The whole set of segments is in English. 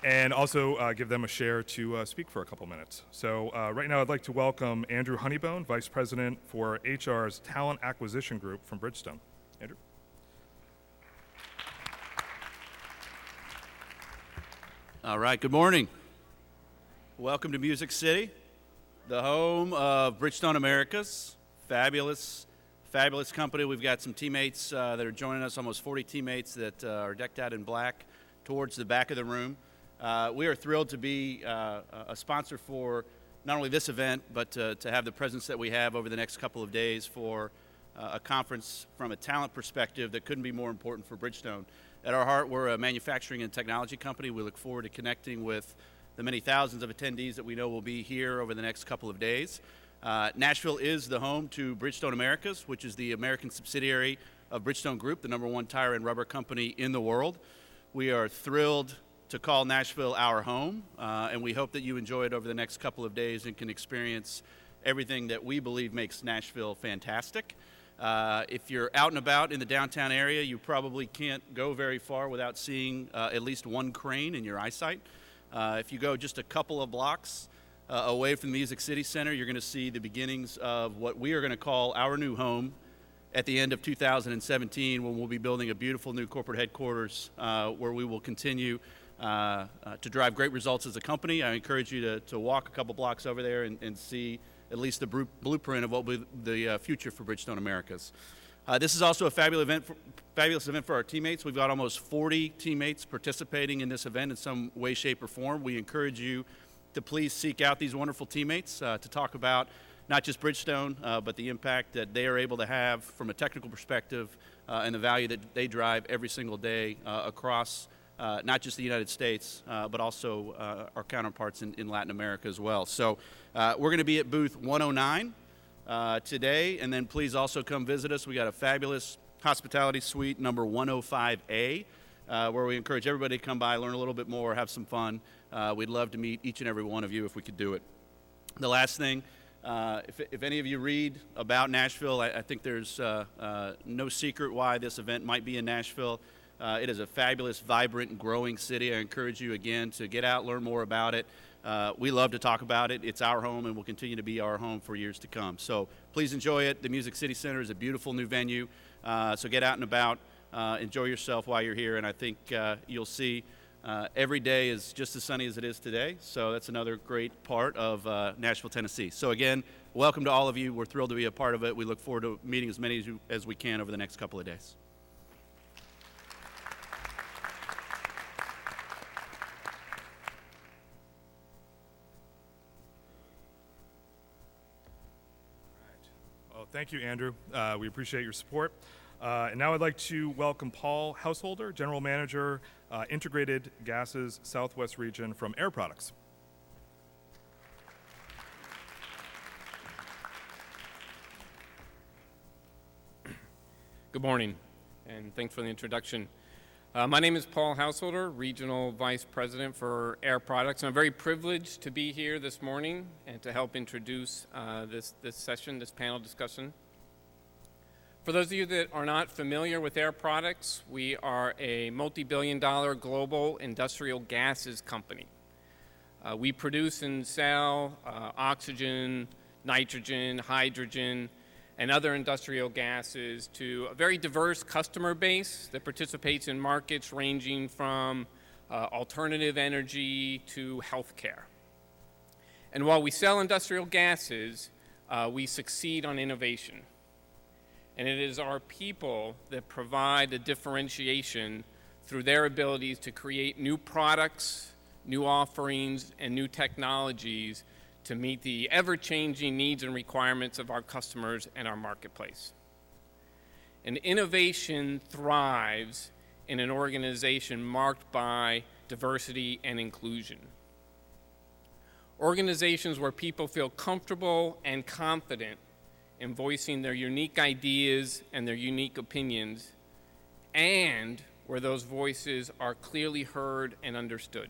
and also give them a share to speak for a couple minutes. So right now I'd like to welcome Andrew Honeybone, Vice President for HR's Talent Acquisition Group from Bridgestone. Andrew. All right, good morning. Welcome to Music City, the home of Bridgestone Americas. Fabulous company. We've got some teammates that are joining us, almost 40 teammates that are decked out in black towards the back of the room. We are thrilled to be a sponsor for not only this event, but to have the presence that we have over the next couple of days for a conference from a talent perspective that couldn't be more important for Bridgestone. At our heart, we're a manufacturing and technology company. We look forward to connecting with the many thousands of attendees that we know will be here over the next couple of days. Nashville is the home to Bridgestone Americas, which is the American subsidiary of Bridgestone Group, the #1 tire and rubber company in the world. We are thrilled to call Nashville our home, and we hope that you enjoy it over the next couple of days and can experience everything that we believe makes Nashville fantastic. If you're out and about in the downtown area, you probably can't go very far without seeing at least one crane in your eyesight. If you go just a couple of blocks away from the Music City Center, you're going to see the beginnings of what we are going to call our new home at the end of 2017, when we'll be building a beautiful new corporate headquarters where we will continue to drive great results as a company. I encourage you to walk a couple blocks over there and see at least the blueprint of what will be the future for Bridgestone Americas. This is also a fabulous event for our teammates. We've got almost 40 teammates participating in this event in some way, shape, or form. We encourage you to please seek out these wonderful teammates to talk about not just Bridgestone, but the impact that they are able to have from a technical perspective and the value that they drive every single day across not just the United States, but also our counterparts in Latin America as well. So we're going to be at booth 109 today, and then please also come visit us. We got a fabulous hospitality suite, number 105A, where we encourage everybody to come by, learn a little bit more, have some fun. We'd love to meet each and every one of you if we could do it. The last thing, if any of you read about Nashville, I think there's no secret why this event might be in Nashville. It is a fabulous, vibrant, and growing city. I encourage you, again, to get out, learn more about it. We love to talk about it. It's our home and will continue to be our home for years to come. So please enjoy it. The Music City Center is a beautiful new venue. So get out and about, enjoy yourself while you're here, and I think you'll see every day is just as sunny as it is today. So that's another great part of Nashville, Tennessee. So again, welcome to all of you. We're thrilled to be a part of it. We look forward to meeting as many as we can over the next couple of days. Thank you, Andrew. We appreciate your support. And now I'd like to welcome Paul Householder, General Manager, Integrated Gases Southwest Region from Air Products. Good morning, and thanks for the introduction. My name is Paul Householder, Regional Vice President for Air Products. I'm very privileged to be here this morning and to help introduce this session, this panel discussion. For those of you that are not familiar with Air Products, we are a multi-billion-dollar global industrial gases company. We produce and sell oxygen, nitrogen, hydrogen, and other industrial gases to a very diverse customer base that participates in markets ranging from alternative energy to healthcare. And while we sell industrial gases, we succeed on innovation. And it is our people that provide the differentiation through their abilities to create new products, new offerings, and new technologies to meet the ever-changing needs and requirements of our customers and our marketplace. And innovation thrives in an organization marked by diversity and inclusion. Organizations where people feel comfortable and confident in voicing their unique ideas and their unique opinions, and where those voices are clearly heard and understood.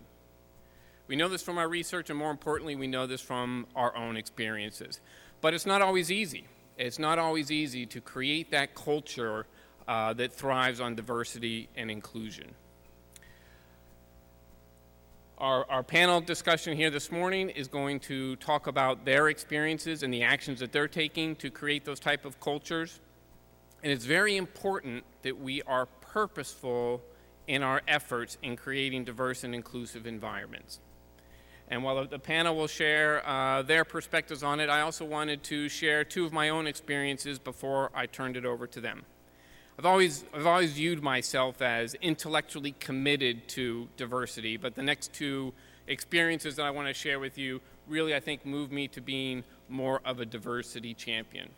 We know this from our research, and more importantly, we know this from our own experiences. But it's not always easy. It's not always easy to create that culture that thrives on diversity and inclusion. Our panel discussion here this morning is going to talk about their experiences and the actions that they're taking to create those type of cultures. And it's very important that we are purposeful in our efforts in creating diverse and inclusive environments. And while the panel will share their perspectives on it, I also wanted to share two of my own experiences before I turned it over to them. I've always viewed myself as intellectually committed to diversity, but the next two experiences that I want to share with you really, I think, move me to being more of a diversity champion.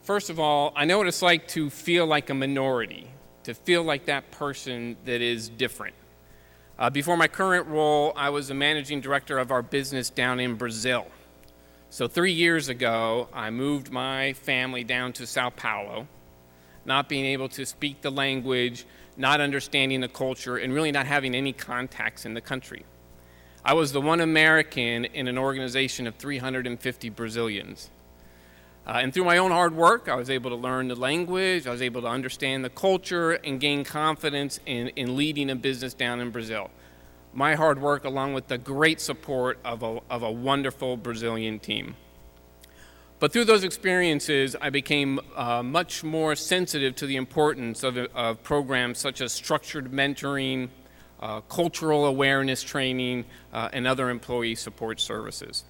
First of all, I know what it's like to feel like a minority, to feel like that person that is different. Before my current role, I was the managing director of our business down in Brazil. So 3 years ago, I moved my family down to Sao Paulo, not being able to speak the language, not understanding the culture, and really not having any contacts in the country. I was the one American in an organization of 350 Brazilians. And through my own hard work, I was able to learn the language, I was able to understand the culture, and gain confidence in leading a business down in Brazil. My hard work, along with the great support of a wonderful Brazilian team. But through those experiences, I became much more sensitive to the importance of programs such as structured mentoring, cultural awareness training, and other employee support services.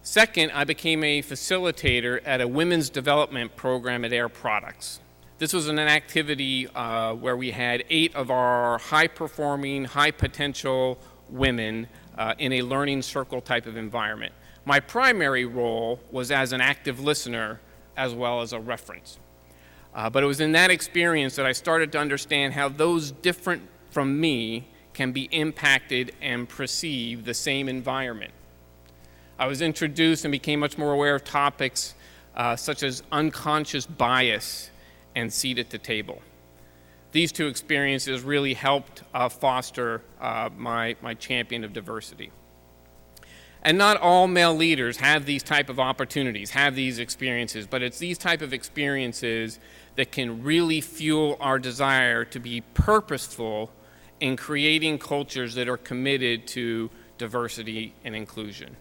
Second, I became a facilitator at a women's development program at Air Products. This was an activity where we had 8 of our high-performing, high-potential women in a learning circle type of environment. My primary role was as an active listener as well as a reference. But it was in that experience that I started to understand how those different from me can be impacted and perceive the same environment. I was introduced and became much more aware of topics such as unconscious bias and seat at the table. These two experiences really helped foster my champion of diversity. And not all male leaders have these type of opportunities, have these experiences, but it's these type of experiences that can really fuel our desire to be purposeful in creating cultures that are committed to diversity and inclusion.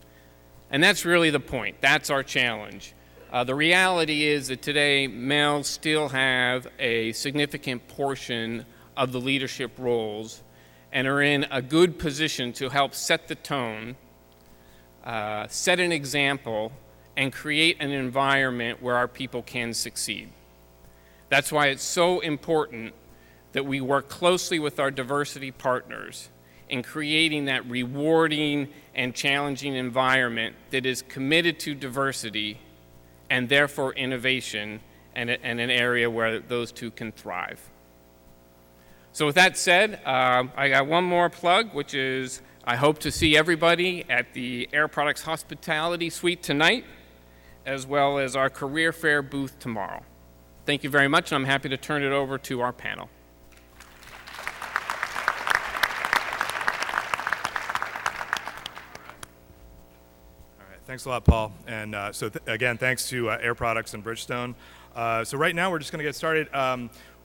And that's really the point. That's our challenge. The reality is that today males still have a significant portion of the leadership roles and are in a good position to help set the tone, set an example, and create an environment where our people can succeed. That's why it's so important that we work closely with our diversity partners in creating that rewarding and challenging environment that is committed to diversity and therefore innovation and an area where those two can thrive. So with that said, I got one more plug, which is I hope to see everybody at the Air Products Hospitality Suite tonight, as well as our Career Fair booth tomorrow. Thank you very much, and I'm happy to turn it over to our panel. Thanks a lot, Paul. And again, thanks to Air Products and Bridgestone. So right now we're just going to get started.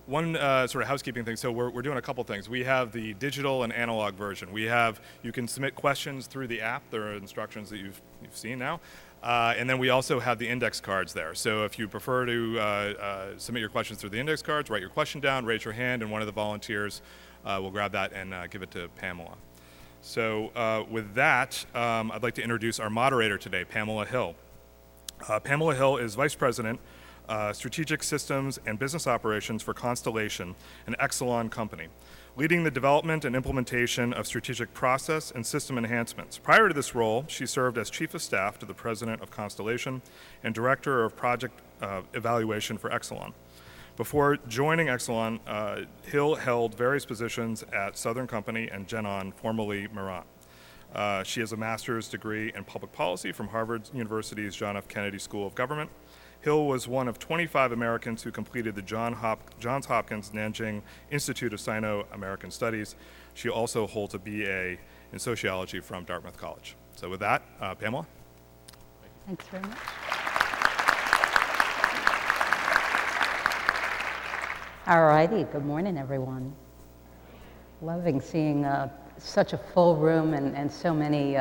One sort of housekeeping thing. So we're doing a couple things. We have the digital and analog version. You can submit questions through the app. There are instructions that you've seen now. And then we also have the index cards there. So if you prefer to submit your questions through the index cards, write your question down, raise your hand, and one of the volunteers will grab that and give it to Pamela. So with that, I'd like to introduce our moderator today, Pamela Hill. Pamela Hill is Vice President, Strategic Systems and Business Operations for Constellation, an Exelon company, leading the development and implementation of strategic process and system enhancements. Prior to this role, she served as Chief of Staff to the President of Constellation and Director of Project Evaluation for Exelon. Before joining Exelon, Hill held various positions at Southern Company and Genon, formerly Marant. She has a master's degree in public policy from Harvard University's John F. Kennedy School of Government. Hill was one of 25 Americans who completed the Johns Hopkins Nanjing Institute of Sino-American Studies. She also holds a BA in sociology from Dartmouth College. So with that, Pamela. Thanks very much. All righty, good morning, everyone. Loving seeing such a full room and so many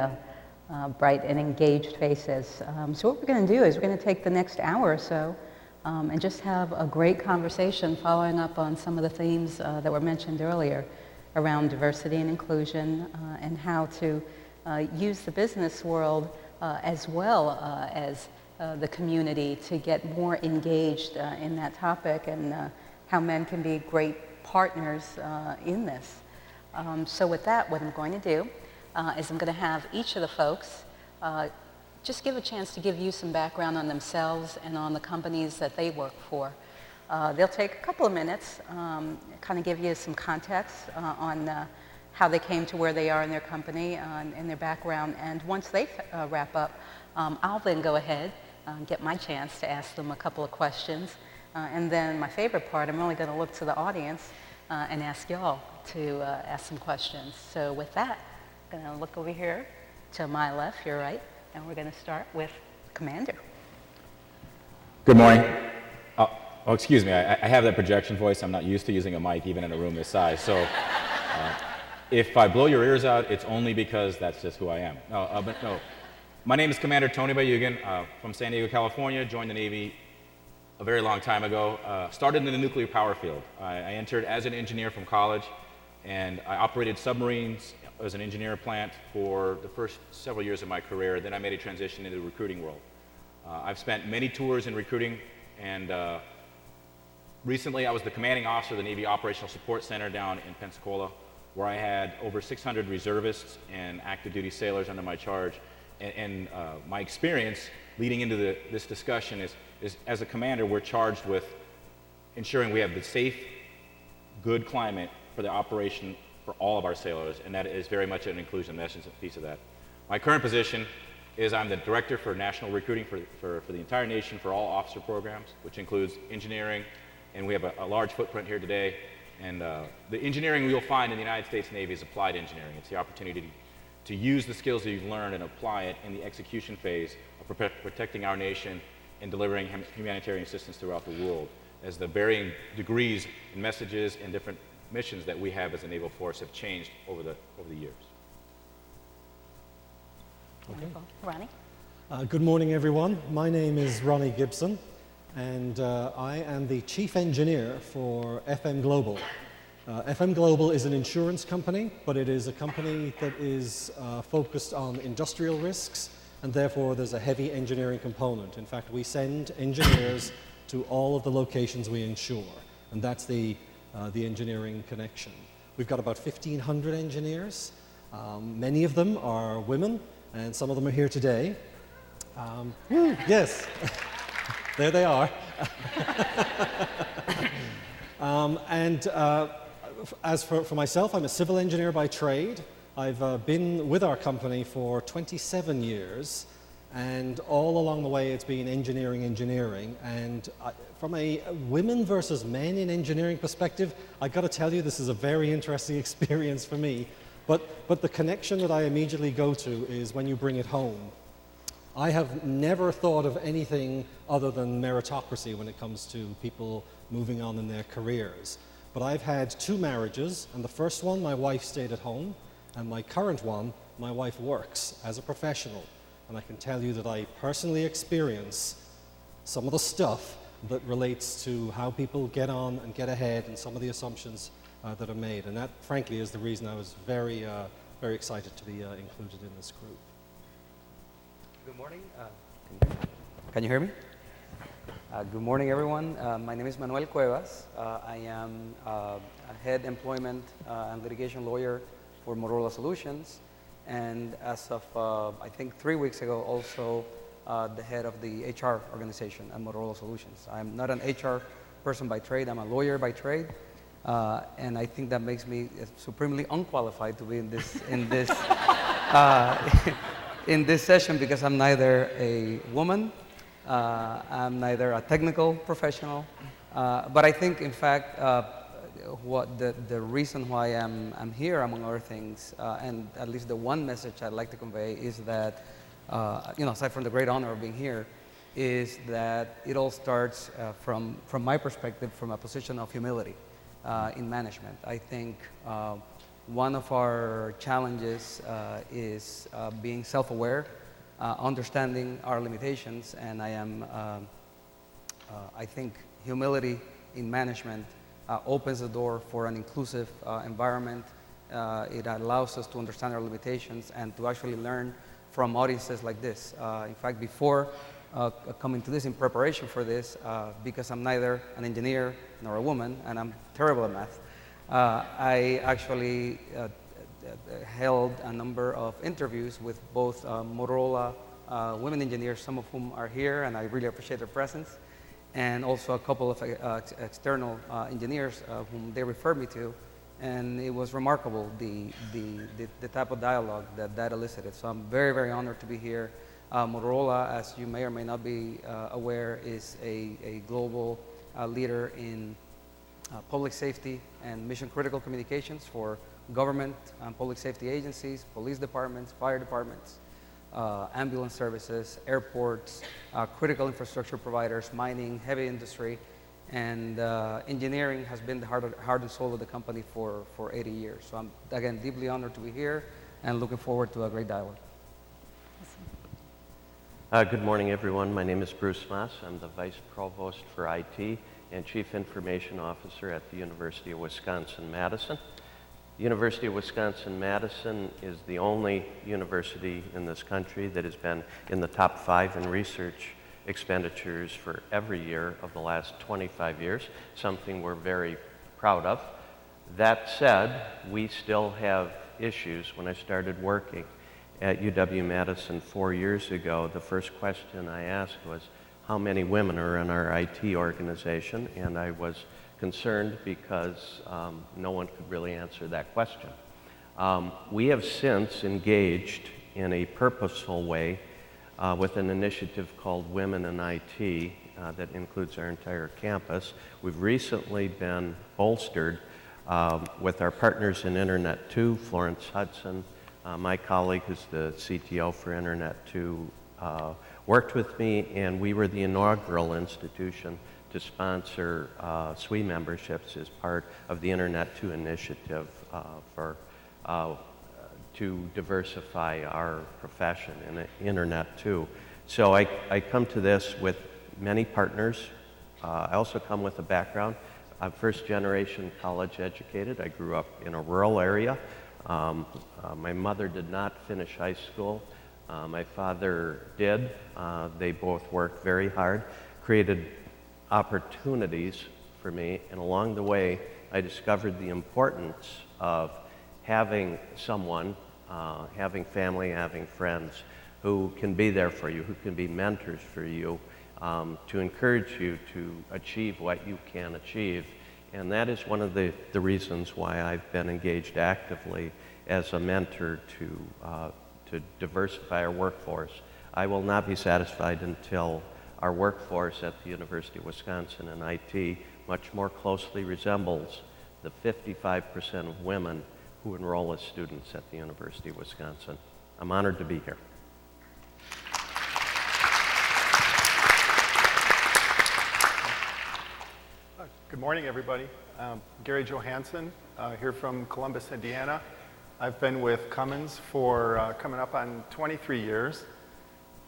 bright and engaged faces. So what we're going to do is we're going to take the next hour or so and just have a great conversation following up on some of the themes that were mentioned earlier around diversity and inclusion and how to use the business world as well as the community to get more engaged in that topic and how men can be great partners in this. So with that, what I'm going to do is I'm going to have each of the folks just give a chance to give you some background on themselves and on the companies that they work for. They'll take a couple of minutes, kind of give you some context on how they came to where they are in their company and their background. And once they wrap up, I'll then go ahead and get my chance to ask them a couple of questions. And then my favorite part, I'm really going to look to the audience and ask y'all to ask some questions. So with that, I'm going to look over here to my left, your right, and we're going to start with Commander. Good morning. Oh, excuse me, I have that projection voice. I'm not used to using a mic even in a room this size. So if I blow your ears out, it's only because that's just who I am. But no. My name is Commander Tony Bayugan from San Diego, California. Joined the Navy a very long time ago. Started in the nuclear power field. I entered as an engineer from college, and I operated submarines as an engineer plant for the first several years of my career. Then I made a transition into the recruiting world. I've spent many tours in recruiting, and recently I was the commanding officer of the Navy Operational Support Center down in Pensacola, where I had over 600 reservists and active duty sailors under my charge. And my experience leading into this discussion is as a commander, we're charged with ensuring we have the safe, good climate for the operation for all of our sailors, and that is very much an inclusion message piece of that. My current position is I'm the director for national recruiting for the entire nation for all officer programs, which includes engineering, and we have a large footprint here today. And the engineering you'll find in the United States Navy is applied engineering. It's the opportunity to use the skills that you've learned and apply it in the execution phase of protecting our nation and delivering humanitarian assistance throughout the world, as the varying degrees and messages and different missions that we have as a naval force have changed over the years. Wonderful. Ronnie? Good morning, everyone. My name is Ronnie Gibson, and I am the chief engineer for FM Global. FM Global is an insurance company, but it is a company that is focused on industrial risks, and therefore there's a heavy engineering component. In fact, we send engineers to all of the locations we insure, and that's the engineering connection. We've got about 1,500 engineers. Many of them are women, and some of them are here today. Yes, there they are. As for myself, I'm a civil engineer by trade. I've been with our company for 27 years, and all along the way it's been engineering. And from a women versus men in engineering perspective, I've got to tell you this is a very interesting experience for me. But the connection that I immediately go to is when you bring it home. I have never thought of anything other than meritocracy when it comes to people moving on in their careers. But I've had 2 marriages, and the first one, my wife stayed at home, and my current one, my wife works as a professional. And I can tell you that I personally experience some of the stuff that relates to how people get on and get ahead and some of the assumptions that are made. And that, frankly, is the reason I was very excited to be included in this group. Good morning. Can you hear me? Good morning, everyone. My name is Manuel Cuevas. I am a head employment and litigation lawyer for Motorola Solutions, and as of I think 3 weeks ago, also the head of the HR organization at Motorola Solutions. I'm not an HR person by trade. I'm a lawyer by trade, and I think that makes me supremely unqualified to be in this in this session, because I'm neither a woman, I'm neither a technical professional, but I think, in fact, what the reason why I'm here, among other things, and at least the one message I'd like to convey is that, aside from the great honor of being here, is that it all starts from my perspective, from a position of humility in management. I think one of our challenges is being self-aware, understanding our limitations, and I think humility in management opens the door for an inclusive environment. It allows us to understand our limitations and to actually learn from audiences like this. In fact, before coming to this, in preparation for this, because I'm neither an engineer nor a woman, and I'm terrible at math, I actually held a number of interviews with both Motorola women engineers, some of whom are here, and I really appreciate their presence, and also a couple of external engineers whom they referred me to, and it was remarkable the type of dialogue that elicited. So I'm very, very honored to be here. Motorola, as you may or may not be aware, is a global leader in public safety and mission critical communications for government and public safety agencies, police departments, fire departments, ambulance services, airports, critical infrastructure providers, mining, heavy industry, and engineering has been the heart and soul of the company for 80 years. So I'm, again, deeply honored to be here and looking forward to a great dialogue. Good morning, everyone. My name is Bruce Masse. I'm the Vice Provost for IT and Chief Information Officer at the University of Wisconsin-Madison. The University of Wisconsin-Madison is the only university in this country that has been in the top 5 in research expenditures for every year of the last 25 years, something we're very proud of. That said, we still have issues. When I started working at UW-Madison 4 years ago, the first question I asked was, how many women are in our IT organization? And I was concerned because no one could really answer that question. We have since engaged in a purposeful way with an initiative called Women in IT that includes our entire campus. We've recently been bolstered with our partners in Internet 2, Florence Hudson, my colleague who's the CTO for Internet 2, worked with me, and we were the inaugural institution to sponsor SWE memberships as part of the Internet 2 initiative to diversify our profession in Internet 2. So I come to this with many partners. I also come with a background. I'm first generation college educated. I grew up in a rural area. My mother did not finish high school. My father did. They both worked very hard, created opportunities for me, and along the way I discovered the importance of having someone, having family, having friends who can be there for you, who can be mentors for you, to encourage you to achieve what you can achieve. And that is one of the reasons why I've been engaged actively as a mentor to diversify our workforce. I will not be satisfied until our workforce at the University of Wisconsin in IT much more closely resembles the 55% of women who enroll as students at the University of Wisconsin. I'm honored to be here. Good morning, everybody. Gary Johansson, here from Columbus, Indiana. I've been with Cummins for coming up on 23 years,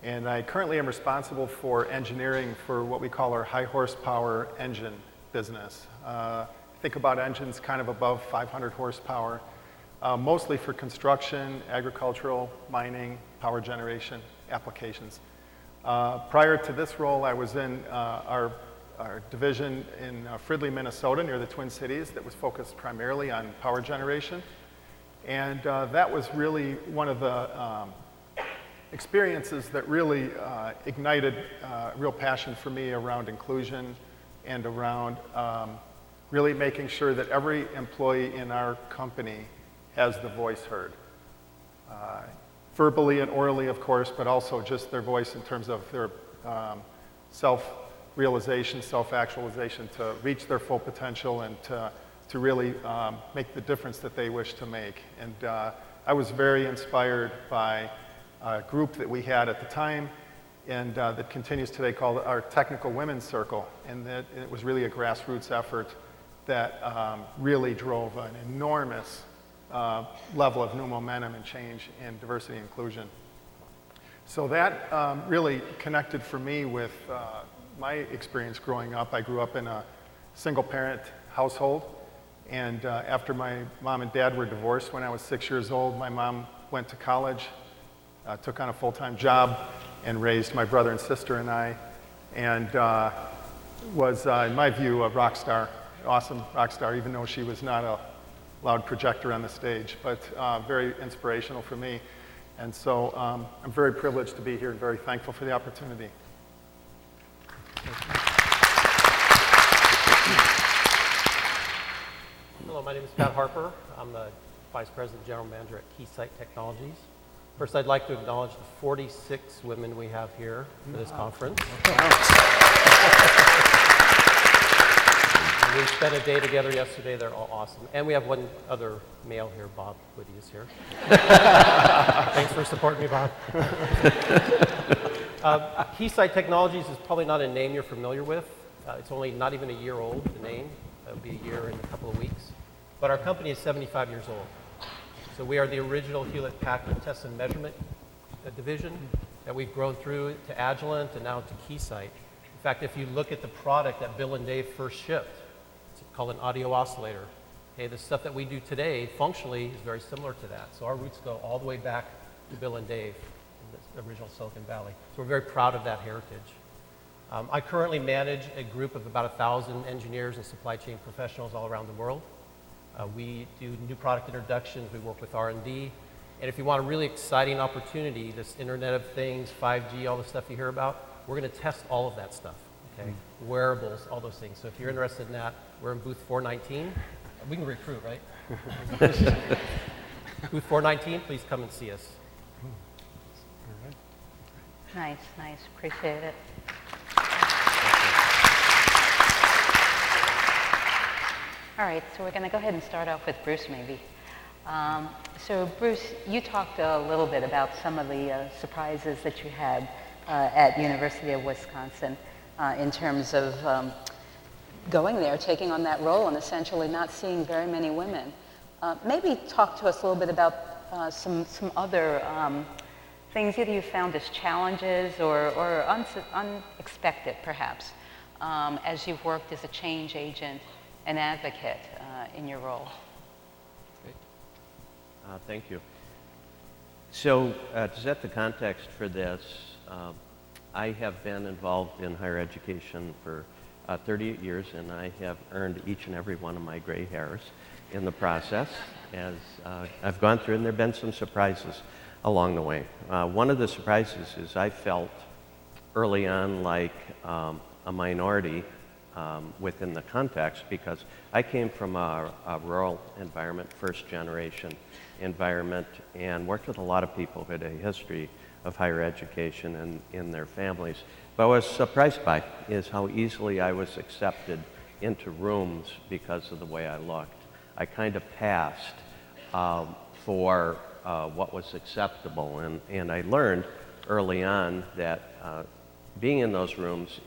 and I currently am responsible for engineering for what we call our high horsepower engine business. Think about engines kind of above 500 horsepower, mostly for construction, agricultural, mining, power generation applications. Prior to this role, I was in our division in Fridley, Minnesota, near the Twin Cities, that was focused primarily on power generation. And that was really one of the experiences that really ignited real passion for me around inclusion and around really making sure that every employee in our company has the voice heard. Verbally and orally, of course, but also just their voice in terms of their self-realization, self-actualization to reach their full potential and to really make the difference that they wish to make. And I was very inspired by a group that we had at the time and that continues today called our Technical Women's Circle. And that it was really a grassroots effort that really drove an enormous level of new momentum and change in diversity and inclusion. So that really connected for me with my experience growing up. I grew up in a single-parent household, and after my mom and dad were divorced when I was 6 years old, my mom went to college, took on a full-time job, and raised my brother and sister and I, and was, in my view, a rock star, awesome rock star, even though she was not a loud projector on the stage, but very inspirational for me. And so I'm very privileged to be here and very thankful for the opportunity. Hello, my name is Pat Harper. I'm the Vice President General Manager at Keysight Technologies. First, I'd like to acknowledge the 46 women we have here for this conference. We spent a day together yesterday. They're all awesome. And we have one other male here, Bob Woody is here. Thanks for supporting me, Bob. Keysight Technologies is probably not a name you're familiar with. It's only not even a year old, the name. It'll be a year in a couple of weeks. But our company is 75 years old. So we are the original Hewlett-Packard Test and Measurement division that we've grown through to Agilent and now to Keysight. In fact, if you look at the product that Bill and Dave first shipped, it's called an audio oscillator. Okay, the stuff that we do today functionally is very similar to that. So our roots go all the way back to Bill and Dave in the original Silicon Valley. So we're very proud of that heritage. I currently manage a group of about 1,000 engineers and supply chain professionals all around the world. We do new product introductions, we work with R&D, and if you want a really exciting opportunity, this Internet of Things, 5G, all the stuff you hear about, we're going to test all of that stuff, okay? Wearables, all those things. So if you're interested in that, we're in booth 419. We can recruit, right? Booth 419, please come and see us. Nice, nice. Appreciate it. All right, so we're going to go ahead and start off with Bruce, maybe. So Bruce, you talked a little bit about some of the surprises that you had at University of Wisconsin in terms of going there, taking on that role, and essentially not seeing very many women. Maybe talk to us a little bit about some other things either you found as challenges or unexpected, perhaps, as you've worked as a change agent and advocate in your role. Great. Thank you. So to set the context for this, I have been involved in higher education for 38 years, and I have earned each and every one of my gray hairs in the process as I've gone through, and there have been some surprises along the way. One of the surprises is I felt early on like a minority within the context, because I came from a rural environment, first generation environment, and worked with a lot of people who had a history of higher education and in their families. But what I was surprised by is how easily I was accepted into rooms because of the way I looked. I kind of passed for what was acceptable, and I learned early on that being in those rooms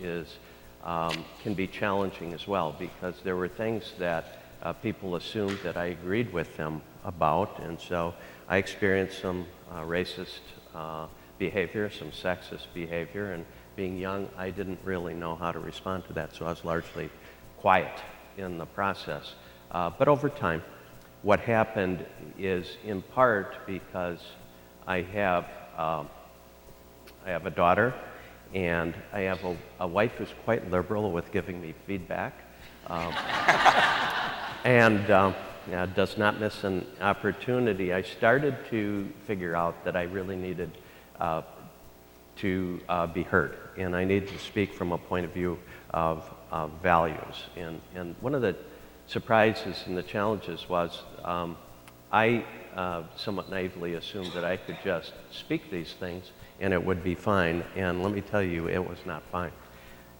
can be challenging as well, because there were things that people assumed that I agreed with them about, and so I experienced some racist behavior, some sexist behavior, and being young, I didn't really know how to respond to that, so I was largely quiet in the process. But over time, what happened is in part because I have a daughter, and I have a wife who's quite liberal with giving me feedback, and does not miss an opportunity. I started to figure out that I really needed to be heard, and I needed to speak from a point of view of values. And one of the surprises and the challenges was I somewhat naively assumed that I could just speak these things and it would be fine, and let me tell you, it was not fine.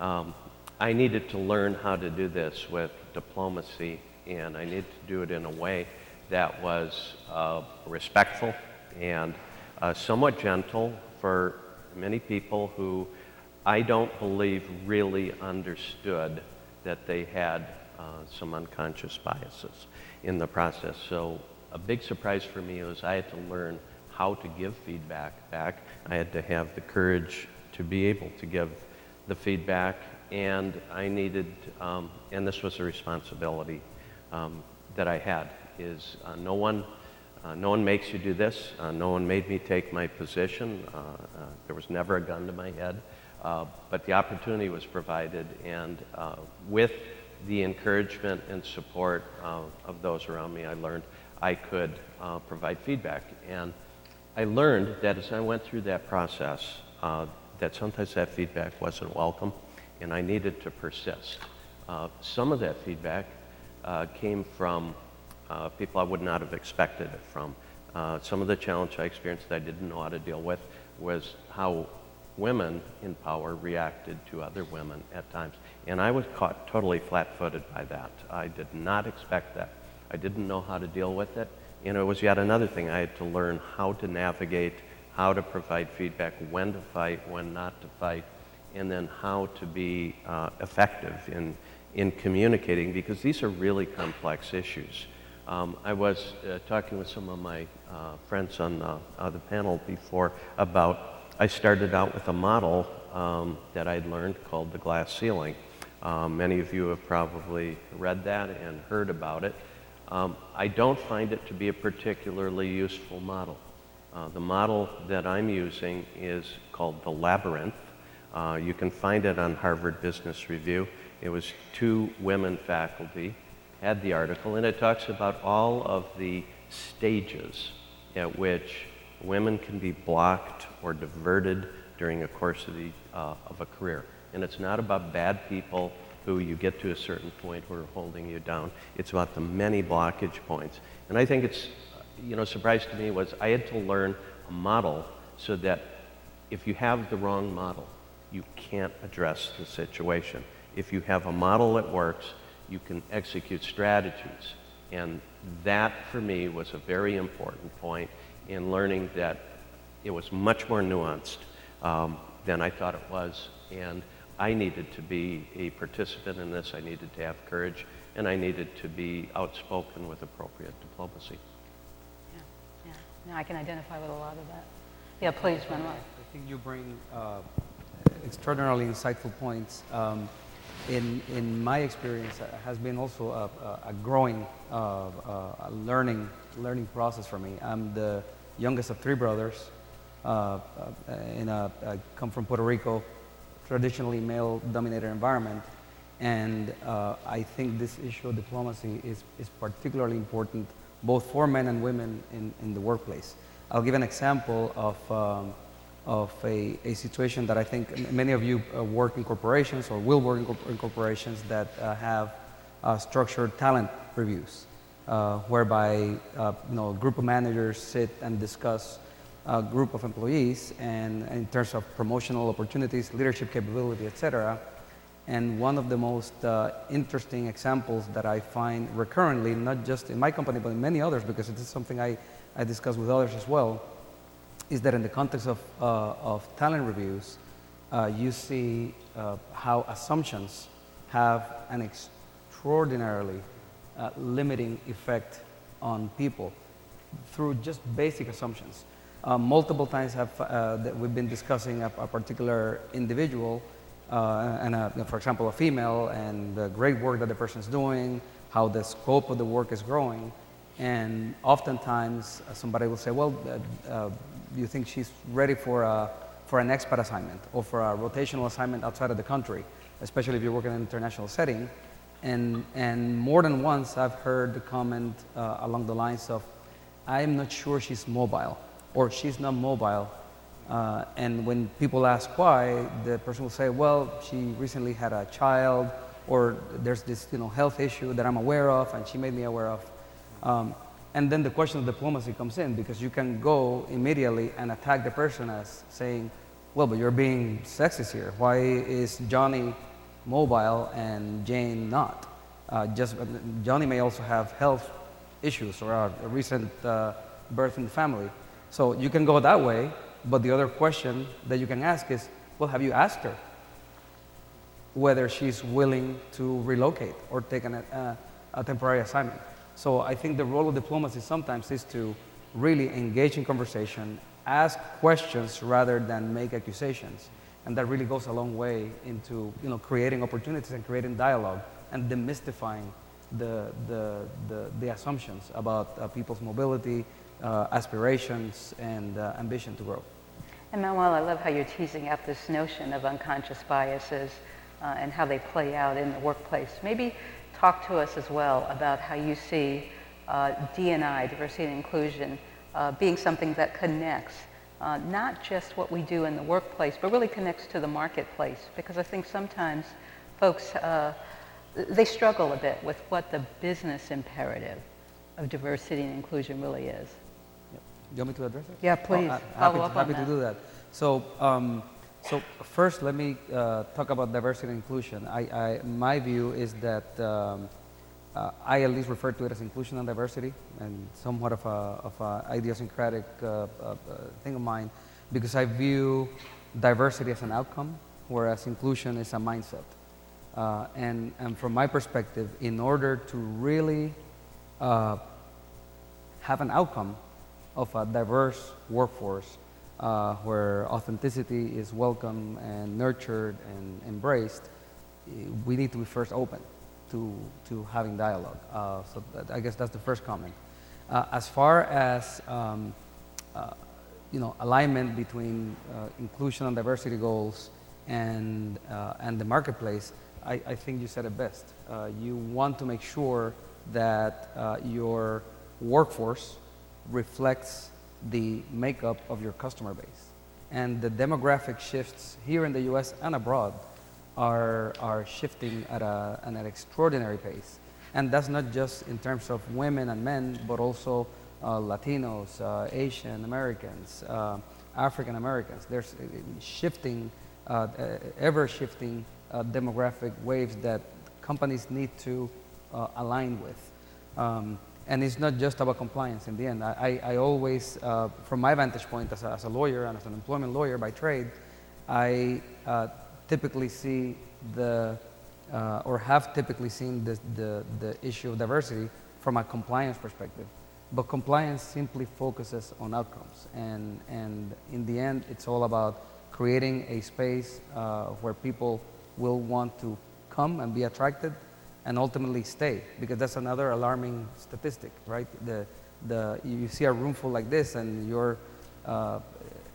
I needed to learn how to do this with diplomacy, and I needed to do it in a way that was respectful and somewhat gentle for many people who I don't believe really understood that they had some unconscious biases in the process. So a big surprise for me was I had to learn how to give feedback back. I had to have the courage to be able to give the feedback, and I needed, and this was a responsibility that I had, is no one makes you do this. No one made me take my position. There was never a gun to my head, but the opportunity was provided, and with the encouragement and support of those around me, I learned I could provide feedback. And I learned that as I went through that process, that sometimes that feedback wasn't welcome, and I needed to persist. Some of that feedback came from people I would not have expected it from. Some of the challenge I experienced that I didn't know how to deal with was how women in power reacted to other women at times. And I was caught totally flat-footed by that. I did not expect that. I didn't know how to deal with it. And it was yet another thing. I had to learn how to navigate, how to provide feedback, when to fight, when not to fight, and then how to be effective in communicating, because these are really complex issues. I was talking with some of my friends on the panel before about, I started out with a model that I'd learned called the glass ceiling. Many of you have probably read that and heard about it. I don't find it to be a particularly useful model. The model that I'm using is called the labyrinth. You can find it on Harvard Business Review. It was 2 women faculty had the article, and it talks about all of the stages at which women can be blocked or diverted during the course of a career. And it's not about bad people who you get to a certain point who are holding you down. It's about the many blockage points. And I think it's, surprise to me was I had to learn a model so that if you have the wrong model, you can't address the situation. If you have a model that works, you can execute strategies. And that, for me, was a very important point in learning that it was much more nuanced than I thought it was. And I needed to be a participant in this. I needed to have courage, and I needed to be outspoken with appropriate diplomacy. Yeah. No, I can identify with a lot of that. Yeah, please, Manuel. I think you bring extraordinarily insightful points. In my experience, has been also a growing learning process for me. I'm the youngest of 3 brothers. I come from Puerto Rico, traditionally male-dominated environment, and I think this issue of diplomacy is particularly important both for men and women in the workplace. I'll give an example of a situation that I think many of you work in corporations or will work in corporations that have structured talent reviews, whereby a group of managers sit and discuss a group of employees and in terms of promotional opportunities, leadership capability, etc. And one of the most interesting examples that I find recurrently, not just in my company, but in many others, because it is something I discuss with others as well, is that in the context of talent reviews, you see how assumptions have an extraordinarily limiting effect on people through just basic assumptions. Multiple times that we've been discussing a particular individual, for example, a female, and the great work that the person's doing, how the scope of the work is growing, and oftentimes somebody will say, well, do you think she's ready for an expat assignment or for a rotational assignment outside of the country, especially if you're working in an international setting? And more than once I've heard the comment along the lines of, I'm not sure she's mobile, or she's not mobile. And when people ask why, the person will say, well, she recently had a child, or there's this health issue that I'm aware of and she made me aware of. And then the question of diplomacy comes in, because you can go immediately and attack the person as saying, well, but you're being sexist here. Why is Johnny mobile and Jane not? Johnny may also have health issues or a recent birth in the family. So you can go that way, but the other question that you can ask is, well, have you asked her whether she's willing to relocate or take a temporary assignment? So I think the role of diplomacy sometimes is to really engage in conversation, ask questions rather than make accusations. And that really goes a long way into creating opportunities and creating dialogue and demystifying the assumptions about people's mobility, aspirations, and ambition to grow. And Manuel, I love how you're teasing out this notion of unconscious biases and how they play out in the workplace. Maybe talk to us as well about how you see D&I, diversity and inclusion, being something that connects not just what we do in the workplace, but really connects to the marketplace. Because I think sometimes folks, they struggle a bit with what the business imperative of diversity and inclusion really is. You want me to address it? Yeah, please. Happy to do that. So, so first, let me talk about diversity and inclusion. My view is that I at least refer to it as inclusion and diversity, and somewhat of a idiosyncratic thing of mine, because I view diversity as an outcome, whereas inclusion is a mindset. And from my perspective, in order to really have an outcome of a diverse workforce where authenticity is welcome and nurtured and embraced, we need to be first open to having dialogue. So I guess that's the first comment. As far as alignment between inclusion and diversity goals and the marketplace, I think you said it best. You want to make sure that your workforce reflects the makeup of your customer base. And the demographic shifts here in the US and abroad are shifting at an extraordinary pace. And that's not just in terms of women and men, but also Latinos, Asian Americans, African Americans. There's shifting, ever-shifting demographic waves that companies need to align with. And it's not just about compliance in the end. I always, from my vantage point as a lawyer and as an employment lawyer by trade, I typically see or have typically seen the issue of diversity from a compliance perspective. But compliance simply focuses on outcomes. And in the end, it's all about creating a space where people will want to come and be attracted and ultimately stay, because that's another alarming statistic, right? You see a room full like this and you're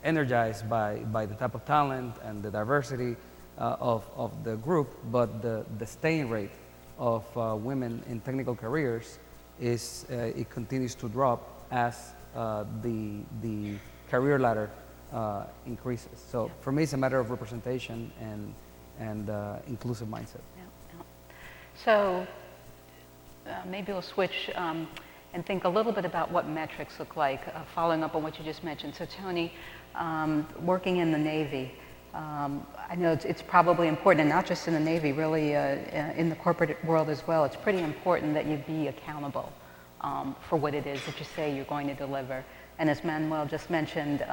energized by the type of talent and the diversity of the group, but the staying rate of women in technical careers it continues to drop as the career ladder increases. So for me, it's a matter of representation and inclusive mindset. So maybe we'll switch and think a little bit about what metrics look like, following up on what you just mentioned. So Tony, working in the Navy, I know it's probably important, and not just in the Navy, really in the corporate world as well. It's pretty important that you be accountable for what it is that you say you're going to deliver. And as Manuel just mentioned,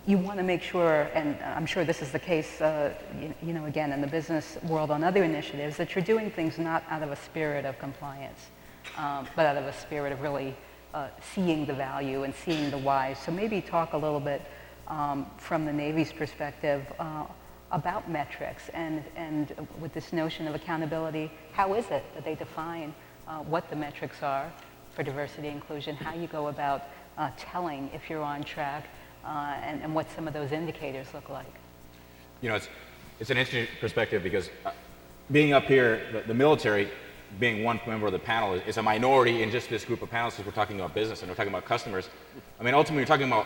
you want to make sure, and I'm sure this is the case, again, in the business world on other initiatives, that you're doing things not out of a spirit of compliance, but out of a spirit of really seeing the value and seeing the why. So maybe talk a little bit from the Navy's perspective about metrics and with this notion of accountability. How is it that they define what the metrics are for diversity and inclusion, how you go about telling if you're on track, and what some of those indicators look like? It's an interesting perspective because being up here, the military, being one member of the panel, is a minority in just this group of panelists. We're talking about business and we're talking about customers. I mean, ultimately, we're talking about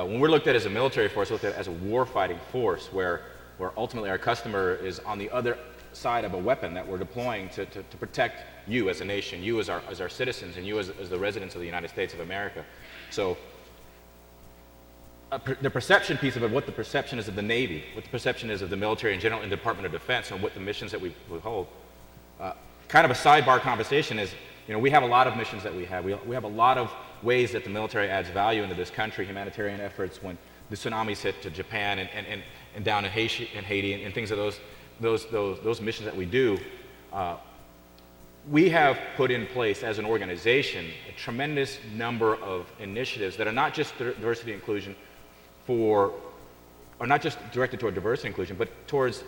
when we're looked at as a military force, we're looked at as a war-fighting force, where ultimately our customer is on the other side of a weapon that we're deploying to protect you as a nation, you as our citizens, and you as the residents of the United States of America. So the perception piece of it, what the perception is of the Navy, what the perception is of the military in general and Department of Defense, and what the missions that we hold. Kind of a sidebar conversation is, we have a lot of missions that we have. We have a lot of ways that the military adds value into this country, humanitarian efforts when the tsunamis hit to Japan and down in Haiti and things of those missions that we do. we have put in place as an organization a tremendous number of initiatives that are not just diversity and inclusion or not just directed toward diversity and inclusion, but towards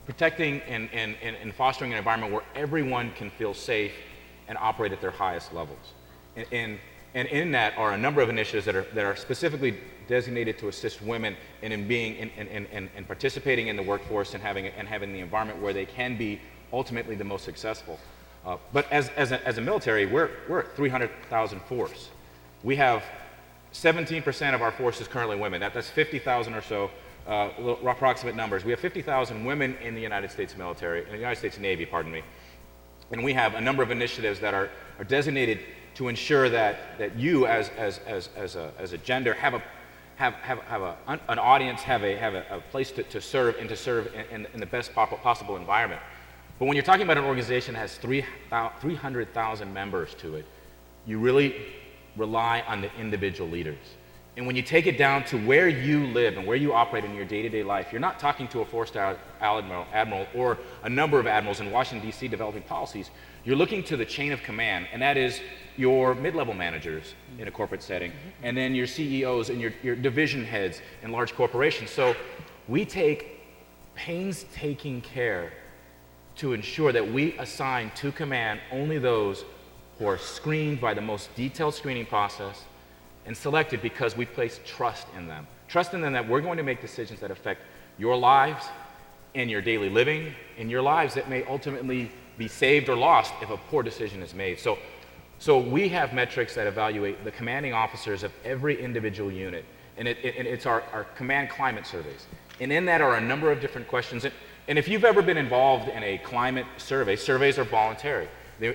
protecting and fostering an environment where everyone can feel safe and operate at their highest levels. And in that are a number of initiatives that are specifically designated to assist women in being and participating in the workforce and having the environment where they can be ultimately the most successful. But as a military, we're a 300,000 force. We have 17% of our force is currently women. That's 50,000 or so, approximate numbers. We have 50,000 women in the United States military, in the United States Navy, pardon me. And we have a number of initiatives that are designated to ensure that you as a gender have an audience, have a place to serve and to serve in the best possible environment. But when you're talking about an organization that has 300,000 members to it, you really rely on the individual leaders. And when you take it down to where you live and where you operate in your day-to-day life, you're not talking to a four-star admiral or a number of admirals in Washington, D.C. developing policies. You're looking to the chain of command, and that is your mid-level managers in a corporate setting, and then your CEOs and your division heads in large corporations. So we take painstaking care to ensure that we assign to command only those who are screened by the most detailed screening process and selected because we place trust in them. Trust in them that we're going to make decisions that affect your lives and your daily living and your lives that may ultimately be saved or lost if a poor decision is made. So we have metrics that evaluate the commanding officers of every individual unit, and it's our command climate surveys. And in that are a number of different questions. And if you've ever been involved in a climate survey, surveys are voluntary.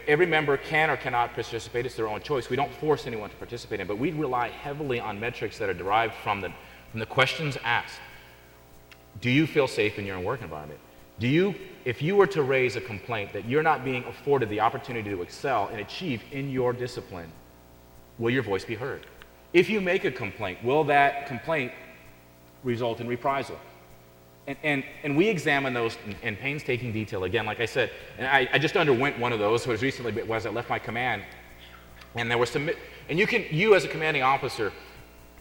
Every member can or cannot participate. It's their own choice. We don't force anyone to participate in, but we rely heavily on metrics that are derived from the questions asked. Do you feel safe in your work environment? If you were to raise a complaint that you're not being afforded the opportunity to excel and achieve in your discipline, will your voice be heard? If you make a complaint, will that complaint result in reprisal? And we examine those in painstaking detail. Again, like I said, and I just underwent one of those as recently as I left my command. And there were some, and you as a commanding officer,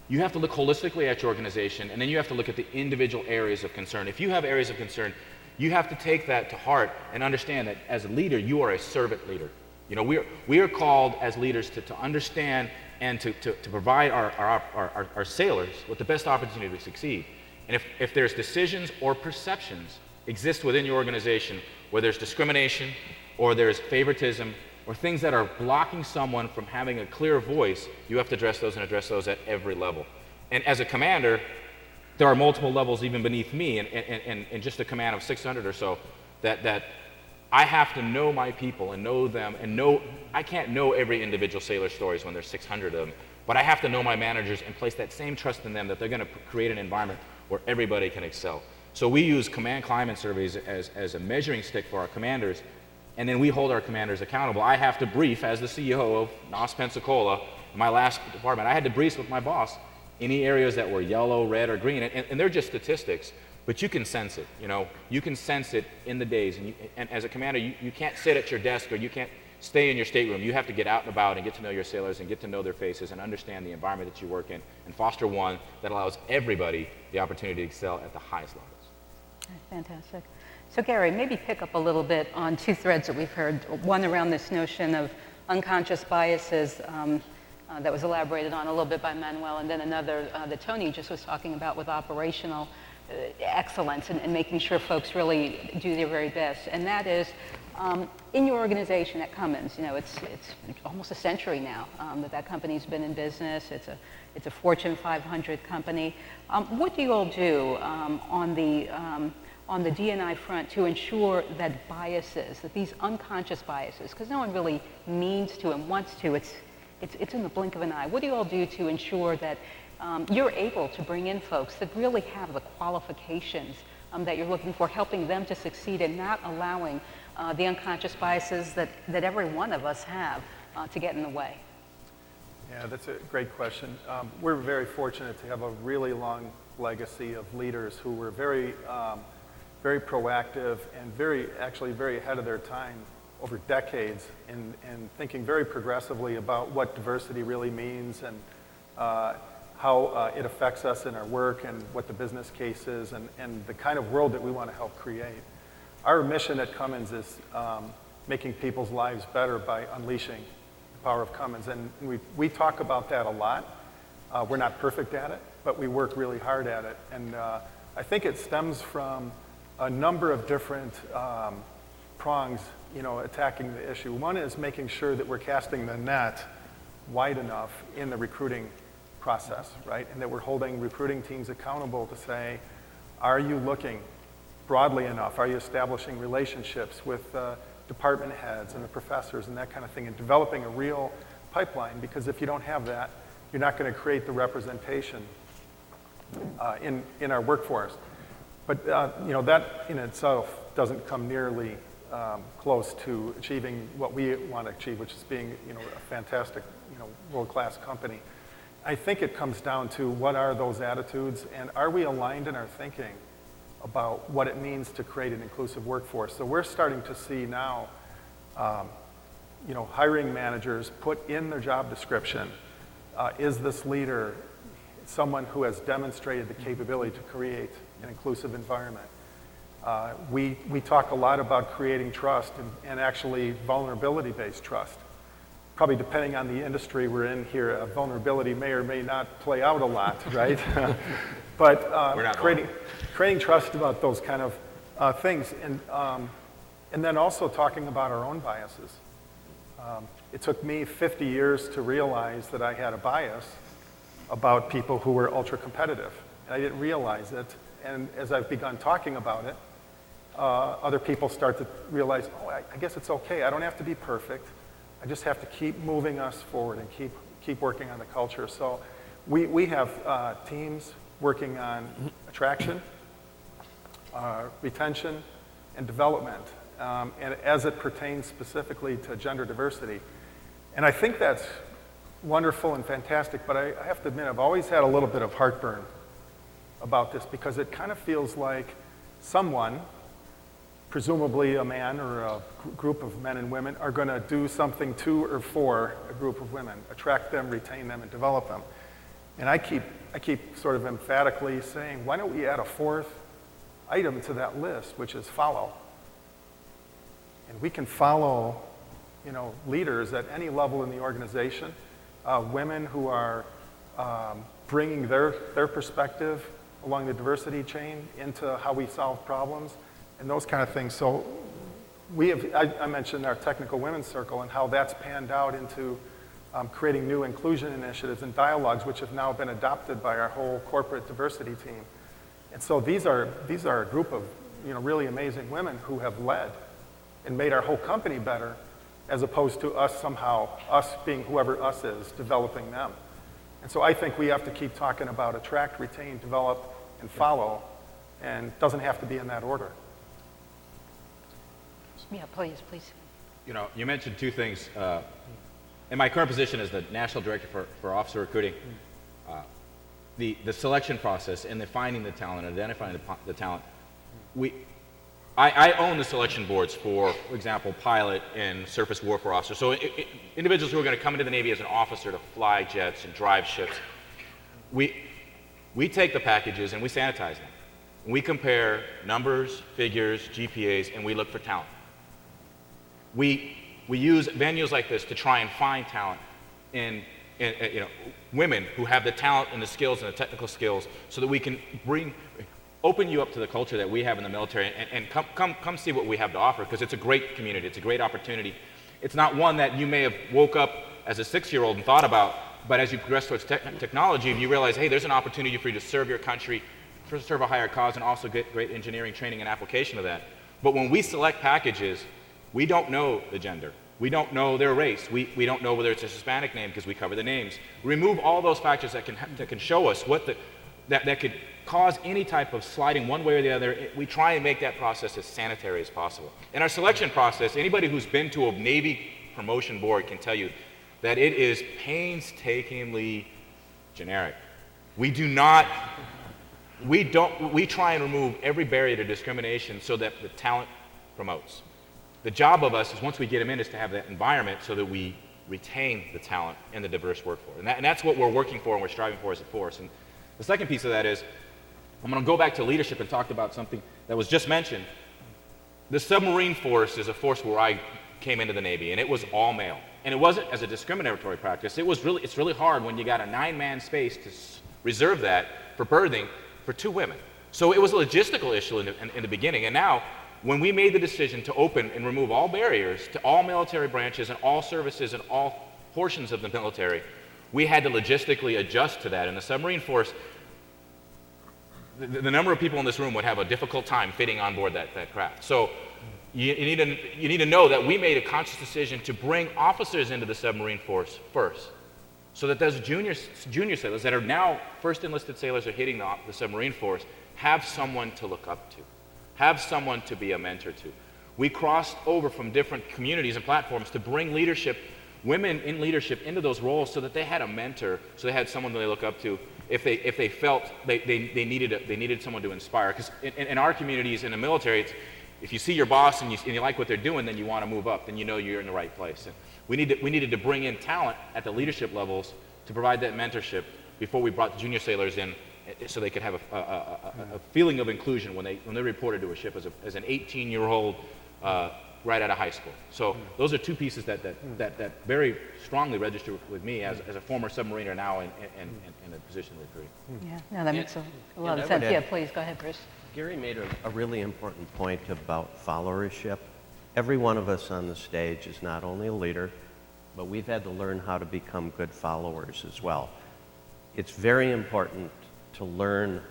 you have to look holistically at your organization, and then you have to look at the individual areas of concern. If you have areas of concern, you have to take that to heart and understand that as a leader, you are a servant leader. You know, we are called as leaders to understand and to provide our sailors with the best opportunity to succeed. And if there's decisions or perceptions exist within your organization where there's discrimination or there's favoritism or things that are blocking someone from having a clear voice, you have to address those at every level. And as a commander, there are multiple levels even beneath me and just a command of 600 or so that I have to know my people and know them and I can't know every individual sailor's stories when there's 600 of them, but I have to know my managers and place that same trust in them that they're going to create an environment where everybody can excel. So we use command climate surveys as a measuring stick for our commanders, and then we hold our commanders accountable. I have to brief, as the CEO of NOS Pensacola, my last department, I had to brief with my boss any areas that were yellow, red, or green, and they're just statistics, but you can sense it, you know. You can sense it in the days, and as a commander, you can't sit at your desk or you can't stay in your stateroom. You have to get out and about and get to know your sailors and get to know their faces and understand the environment that you work in and foster one that allows everybody the opportunity to excel at the highest levels. Fantastic. So Gary, maybe pick up a little bit on two threads that we've heard. One around this notion of unconscious biases that was elaborated on a little bit by Manuel, and then another that Tony just was talking about with operational excellence and making sure folks really do their very best. And that is, in your organization at Cummins, you know, it's almost a century now that company's been in business. It's a Fortune 500 company. What do you all do on the D&I front to ensure that biases, that these unconscious biases, because no one really means to and wants to, it's in the blink of an eye. What do you all do to ensure that you're able to bring in folks that really have the qualifications that you're looking for, helping them to succeed and not allowing the unconscious biases that every one of us have to get in the way? Yeah, that's a great question. We're very fortunate to have a really long legacy of leaders who were very proactive and very ahead of their time over decades in thinking very progressively about what diversity really means and how it affects us in our work and what the business case is and the kind of world that we want to help create. Our mission at Cummins is making people's lives better by unleashing the power of Cummins. And we talk about that a lot. We're not perfect at it, but we work really hard at it. And I think it stems from a number of different prongs, attacking the issue. One is making sure that we're casting the net wide enough in the recruiting process, right? And that we're holding recruiting teams accountable to say, are you looking broadly enough? Are you establishing relationships with department heads and the professors and that kind of thing, and developing a real pipeline? Because if you don't have that, you're not going to create the representation in our workforce. But that in itself doesn't come nearly close to achieving what we want to achieve, which is being a fantastic world-class company. I think it comes down to what are those attitudes, and are we aligned in our thinking about what it means to create an inclusive workforce? So we're starting to see now, hiring managers put in their job description, is this leader someone who has demonstrated the capability to create an inclusive environment? We talk a lot about creating trust and actually vulnerability-based trust. Probably depending on the industry we're in here, vulnerability may or may not play out a lot, right? But creating trust about those kind of things, and then also talking about our own biases. It took me 50 years to realize that I had a bias about people who were ultra competitive, and I didn't realize it. And as I've begun talking about it, other people start to realize, oh, I guess it's okay. I don't have to be perfect. I just have to keep moving us forward and keep working on the culture. So we have teams working on attraction, retention, and development, and as it pertains specifically to gender diversity. And I think that's wonderful and fantastic, but I have to admit, I've always had a little bit of heartburn about this, because it kind of feels like someone, presumably a man or a group of men and women, are going to do something to or for a group of women, attract them, retain them, and develop them. And I keep sort of emphatically saying, why don't we add a fourth item to that list, which is follow? And we can follow, leaders at any level in the organization, women who are bringing their perspective along the diversity chain into how we solve problems and those kind of things. So I mentioned our Technical Women's Circle and how that's panned out into creating new inclusion initiatives and dialogues, which have now been adopted by our whole corporate diversity team. And so these are a group of really amazing women who have led and made our whole company better, as opposed to us being whoever us is, developing them. And so I think we have to keep talking about attract, retain, develop, and follow, and it doesn't have to be in that order. Yeah, please. You mentioned two things. In my current position as the National Director for Officer Recruiting, the selection process and the finding the talent and identifying the talent, I own the selection boards for example, pilot and surface warfare officer. So individuals who are going to come into the Navy as an officer to fly jets and drive ships, we take the packages and we sanitize them. We compare numbers, figures, GPAs, and we look for talent. We use venues like this to try and find talent in women who have the talent and the skills and the technical skills, so that we can open you up to the culture that we have in the military, and come see what we have to offer, because it's a great community, it's a great opportunity. It's not one that you may have woke up as a 6-year-old and thought about, but as you progress towards technology, you realize, hey, there's an opportunity for you to serve your country, to serve a higher cause, and also get great engineering training and application of that. But when we select packages, we don't know the gender. We don't know their race. We don't know whether it's a Hispanic name, because we cover the names. Remove all those factors that can show us that could cause any type of sliding one way or the other. We try and make that process as sanitary as possible. In our selection process, anybody who's been to a Navy promotion board can tell you that it is painstakingly generic. We try and remove every barrier to discrimination so that the talent promotes. the job of us is, once we get them in, is to have that environment so that we retain the talent and the diverse workforce. And that's what we're working for and we're striving for as a force. And the second piece of that is, I'm going to go back to leadership and talk about something that was just mentioned. The submarine force is a force where I came into the Navy, and it was all male. And it wasn't as a discriminatory practice. It's really hard when you got a 9-man space to reserve that for berthing for 2 women. So it was a logistical issue in the beginning. And now, when we made the decision to open and remove all barriers to all military branches and all services and all portions of the military, we had to logistically adjust to that. And the submarine force, the number of people in this room would have a difficult time fitting on board that craft. So you need to know that we made a conscious decision to bring officers into the submarine force first, so that those junior sailors that are now first enlisted sailors are hitting the submarine force have someone to look up to, have someone to be a mentor to. We crossed over from different communities and platforms to bring leadership, women in leadership, into those roles so that they had a mentor, so they had someone that they look up to if they felt they needed someone to inspire. Because in our communities, in the military, if you see your boss and you like what they're doing, then you want to move up, then you know you're in the right place. And we needed to bring in talent at the leadership levels to provide that mentorship before we brought the junior sailors in, so they could have a feeling of inclusion when they reported to a ship as an 18-year-old right out of high school. So those are 2 pieces that very strongly register with me as a former submariner now in a position of recruiting. Yeah, no, that makes a lot of sense. Yeah, please, go ahead, Bruce. Gary made a really important point about followership. Every one of us on the stage is not only a leader, but we've had to learn how to become good followers as well. It's very important to learn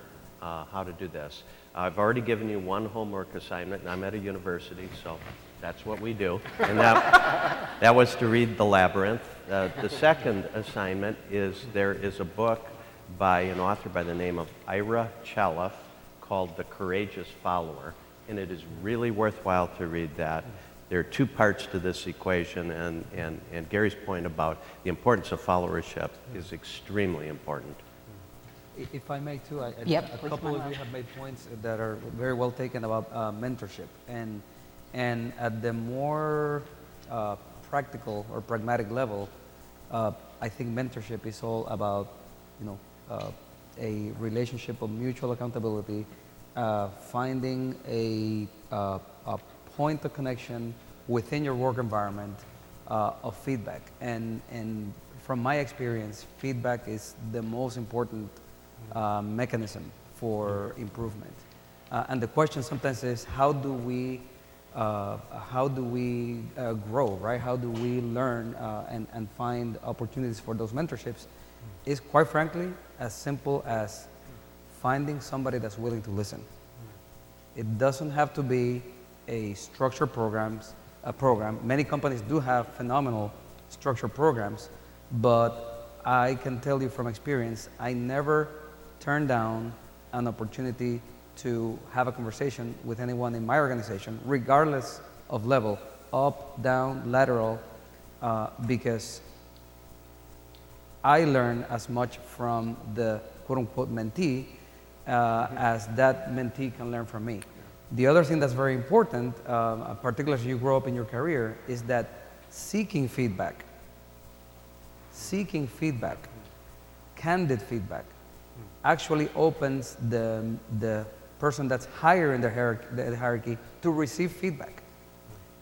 how to do this. I've already given you one homework assignment, and I'm at a university, so that's what we do. And that was to read The Labyrinth. The second assignment is there is a book by an author by the name of Ira Chaleff called The Courageous Follower, and it is really worthwhile to read that. There are 2 parts to this equation, and Gary's point about the importance of followership is extremely important. If I may too, Yep, a couple of you have made points that are very well taken about mentorship, and at the more practical or pragmatic level, I think mentorship is all about a relationship of mutual accountability, finding a point of connection within your work environment of feedback. And from my experience, feedback is the most important mechanism for improvement. And the question sometimes is, how do we grow, right? How do we learn and find opportunities for those mentorships? Is quite frankly as simple as finding somebody that's willing to listen. It doesn't have to be a structured program. Many companies do have phenomenal structured programs, but I can tell you from experience, I never turned down an opportunity to have a conversation with anyone in my organization, regardless of level, up, down, lateral, because I learn as much from the quote-unquote mentee as that mentee can learn from me. The other thing that's very important, particularly as you grow up in your career, is that seeking feedback, candid feedback, actually opens the person that's higher in the hierarchy to receive feedback,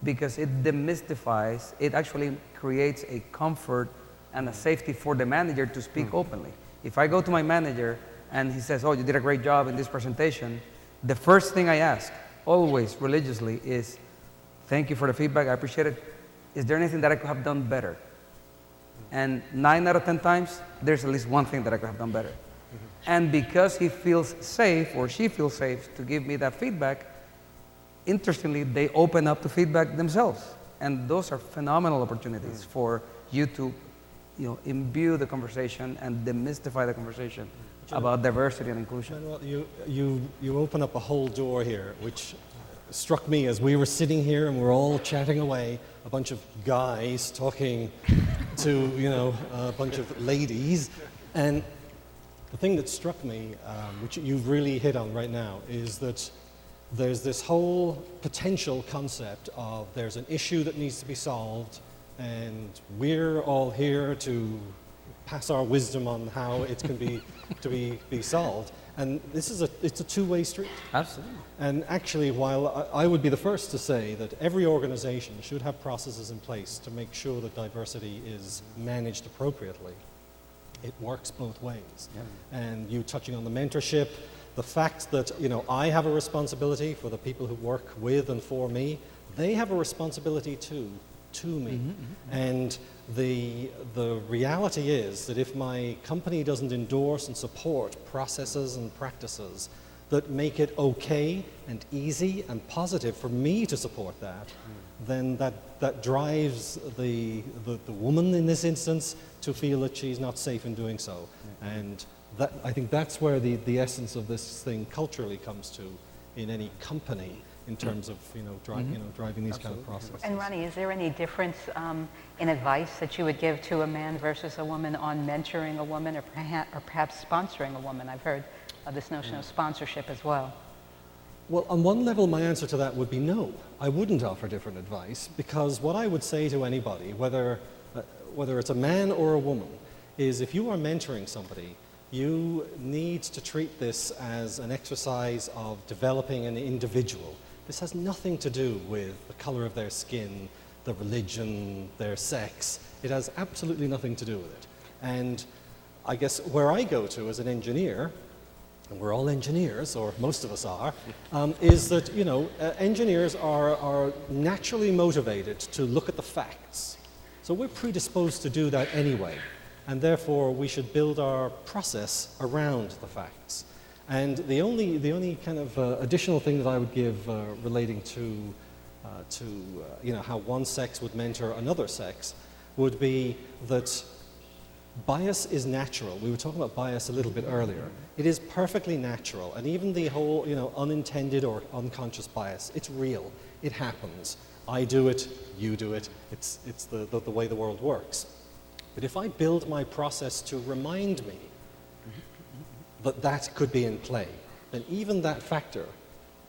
because it demystifies, it actually creates a comfort and a safety for the manager to speak openly. If I go to my manager and he says, "Oh, you did a great job in this presentation," the first thing I ask, always religiously, is, "Thank you for the feedback, I appreciate it. Is there anything that I could have done better?" And 9 out of 10 times, there's at least one thing that I could have done better. And because he feels safe or she feels safe to give me that feedback, interestingly, they open up to feedback themselves. And those are phenomenal opportunities for you to imbue the conversation and demystify the conversation about diversity and inclusion. Manuel, you open up a whole door here, which struck me as we were sitting here and we're all chatting away, a bunch of guys talking to a bunch of ladies, and the thing that struck me, which you've really hit on right now, is that there's this whole potential concept of there's an issue that needs to be solved, and we're all here to pass our wisdom on how it can be be solved. And this is it's a two-way street. Absolutely. And actually, while I would be the first to say that every organization should have processes in place to make sure that diversity is managed appropriately, it works both ways. Yeah. And you touching on the mentorship, the fact that I have a responsibility for the people who work with and for me, they have a responsibility too, to me. And the reality is that if my company doesn't endorse and support processes and practices that make it okay and easy and positive for me to support that, then that drives the woman in this instance to feel that she's not safe in doing so. And I think that's where the essence of this thing culturally comes to in any company, in terms of driving these kind of processes. And Ronnie, is there any difference in advice that you would give to a man versus a woman on mentoring a woman, or perhaps sponsoring a woman? I've heard of this notion of sponsorship as well. Well, on one level, my answer to that would be no. I wouldn't offer different advice, because what I would say to anybody, whether it's a man or a woman, is if you are mentoring somebody, you need to treat this as an exercise of developing an individual. This has nothing to do with the color of their skin, their religion, their sex. It has absolutely nothing to do with it. And I guess where I go to as an engineer, and we're all engineers, or most of us are, is that engineers are naturally motivated to look at the facts. So we're predisposed to do that anyway, and therefore we should build our process around the facts. And the only kind of additional thing that I would give relating to how one sex would mentor another sex would be that bias is natural. We were talking about bias a little bit earlier. It is perfectly natural, and even the whole unintended or unconscious bias, it's real. It happens. I do it, you do it. It's the way the world works. But if I build my process to remind me that could be in play, then even that factor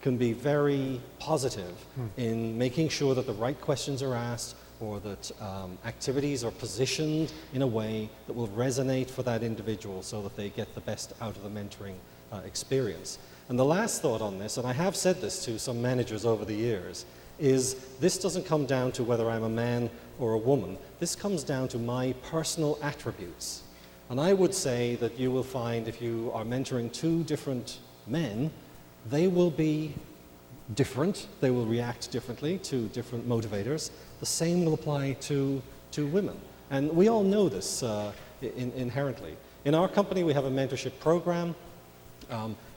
can be very positive in making sure that the right questions are asked, or that activities are positioned in a way that will resonate for that individual so that they get the best out of the mentoring experience. And the last thought on this, and I have said this to some managers over the years, is this doesn't come down to whether I'm a man or a woman. This comes down to my personal attributes. And I would say that you will find if you are mentoring two different men, they will be different. They will react differently to different motivators. The same will apply to women. And we all know this inherently. In our company, we have a mentorship program,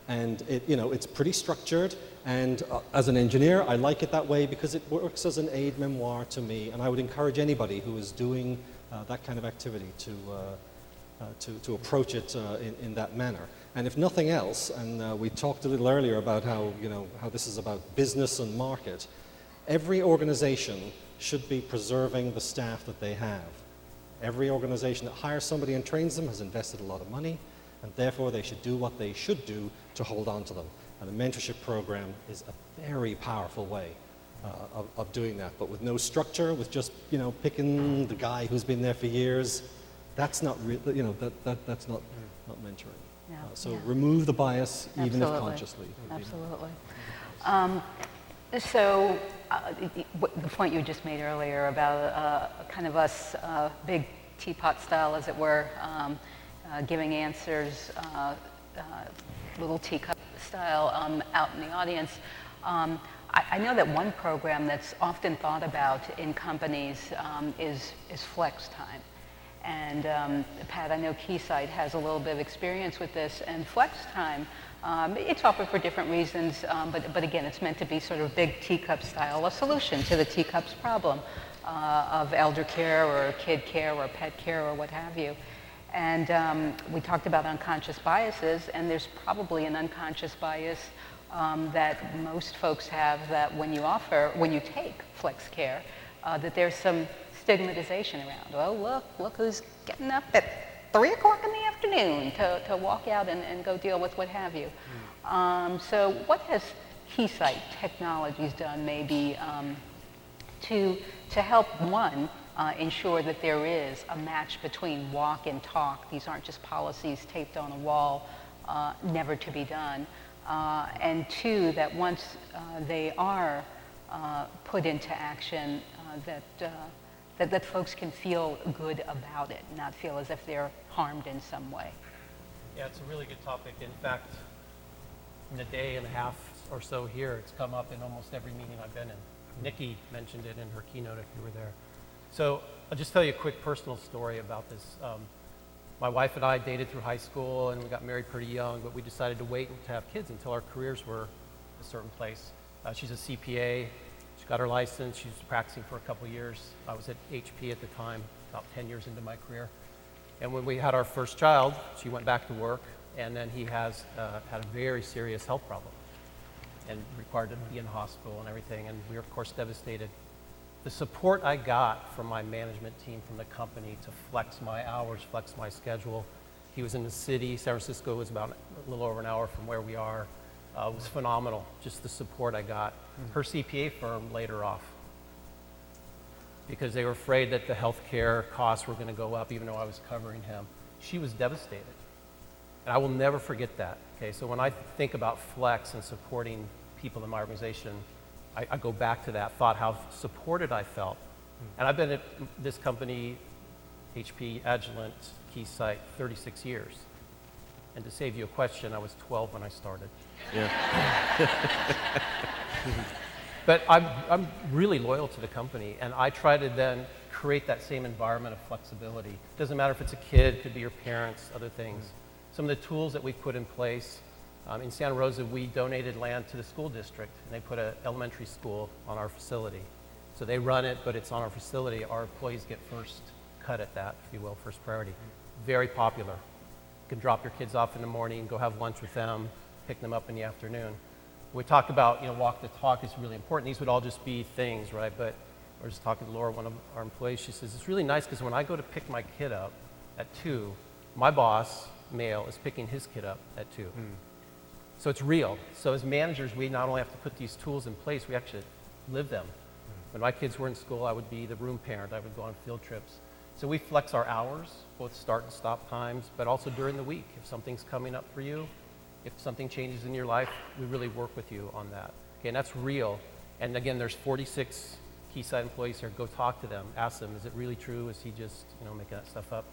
and it's pretty structured. And as an engineer, I like it that way because it works as an aid memoir to me. And I would encourage anybody who is doing that kind of activity to approach it in that manner. And if nothing else, and we talked a little earlier about how this is about business and market, every organization should be preserving the staff that they have. Every organization that hires somebody and trains them has invested a lot of money, and therefore they should do what they should do to hold on to them. And a mentorship program is a very powerful way of doing that. But with no structure, with just picking the guy who's been there for years, that's not that's not mentoring. Yeah, so remove the bias, even if Absolutely. consciously. Absolutely. The point you just made earlier about kind of us big teapot style, as it were, giving answers, little teacup style out in the audience. I know that one program that's often thought about in companies is FLEXTIME. And Pat, I know Keysight has a little bit of experience with this, and FLEXTIME, it's offered for different reasons, but again, it's meant to be sort of big teacup style, a solution to the teacups problem of elder care or kid care or pet care or what have you. And we talked about unconscious biases, and there's probably an unconscious bias that most folks have, that when you take flex care, that there's some stigmatization around. Oh, look who's getting up at 3 o'clock in the afternoon to walk out and go deal with what have you. So what has Keysight Technologies done maybe to help, one, ensure that there is a match between walk and talk. These aren't just policies taped on a wall, never to be done. And two, that once they are put into action, that folks can feel good about it, not feel as if they're harmed in some way. Yeah, it's a really good topic. In fact, in a day and a half or so here, it's come up in almost every meeting I've been in. Nikki mentioned it in her keynote if you were there. So I'll just tell you a quick personal story about this. My wife and I dated through high school and we got married pretty young, but we decided to wait to have kids until our careers were a certain place. She's a CPA. She got her license. She was practicing for a couple of years. I was at HP at the time, about 10 years into my career. And when we had our first child, she went back to work, and then he has had a very serious health problem and required to be in the hospital and everything, and we were, of course, devastated. The support I got from my management team, from the company, to flex my hours, flex my schedule. He was in the city. San Francisco was about a little over an hour from where we are. It was phenomenal, just the support I got. Her CPA firm laid her off because they were afraid that the healthcare costs were going to go up even though I was covering him. She was devastated. And I will never forget that. Okay, so when I think about Flex and supporting people in my organization, I go back to that thought, how supported I felt. And I've been at this company, HP, Agilent, Keysight, 36 years. And to save you a question, I was 12 when I started. Yeah. But I'm really loyal to the company, and I try to then create that same environment of flexibility. Doesn't matter if it's a kid, could be your parents, other things. Some of the tools that we put in place, in Santa Rosa, we donated land to the school district, and they put an elementary school on our facility. So they run it, but it's on our facility. Our employees get first cut at that, if you will, first priority. Very popular. You can drop your kids off in the morning, go have lunch with them, pick them up in the afternoon. We talk about, walk the talk is really important. These would all just be things, right? But I was just talking to Laura, one of our employees. She says, it's really nice because when I go to pick my kid up at 2, my boss, male, is picking his kid up at 2. So it's real. So as managers, we not only have to put these tools in place, we actually live them. When my kids were in school, I would be the room parent. I would go on field trips. So we flex our hours, both start and stop times, but also during the week. If something's coming up for you, if something changes in your life, we really work with you on that. Okay, and that's real. And again, there's 46 Keysight employees here. Go talk to them. Ask them, is it really true? Is he just making that stuff up?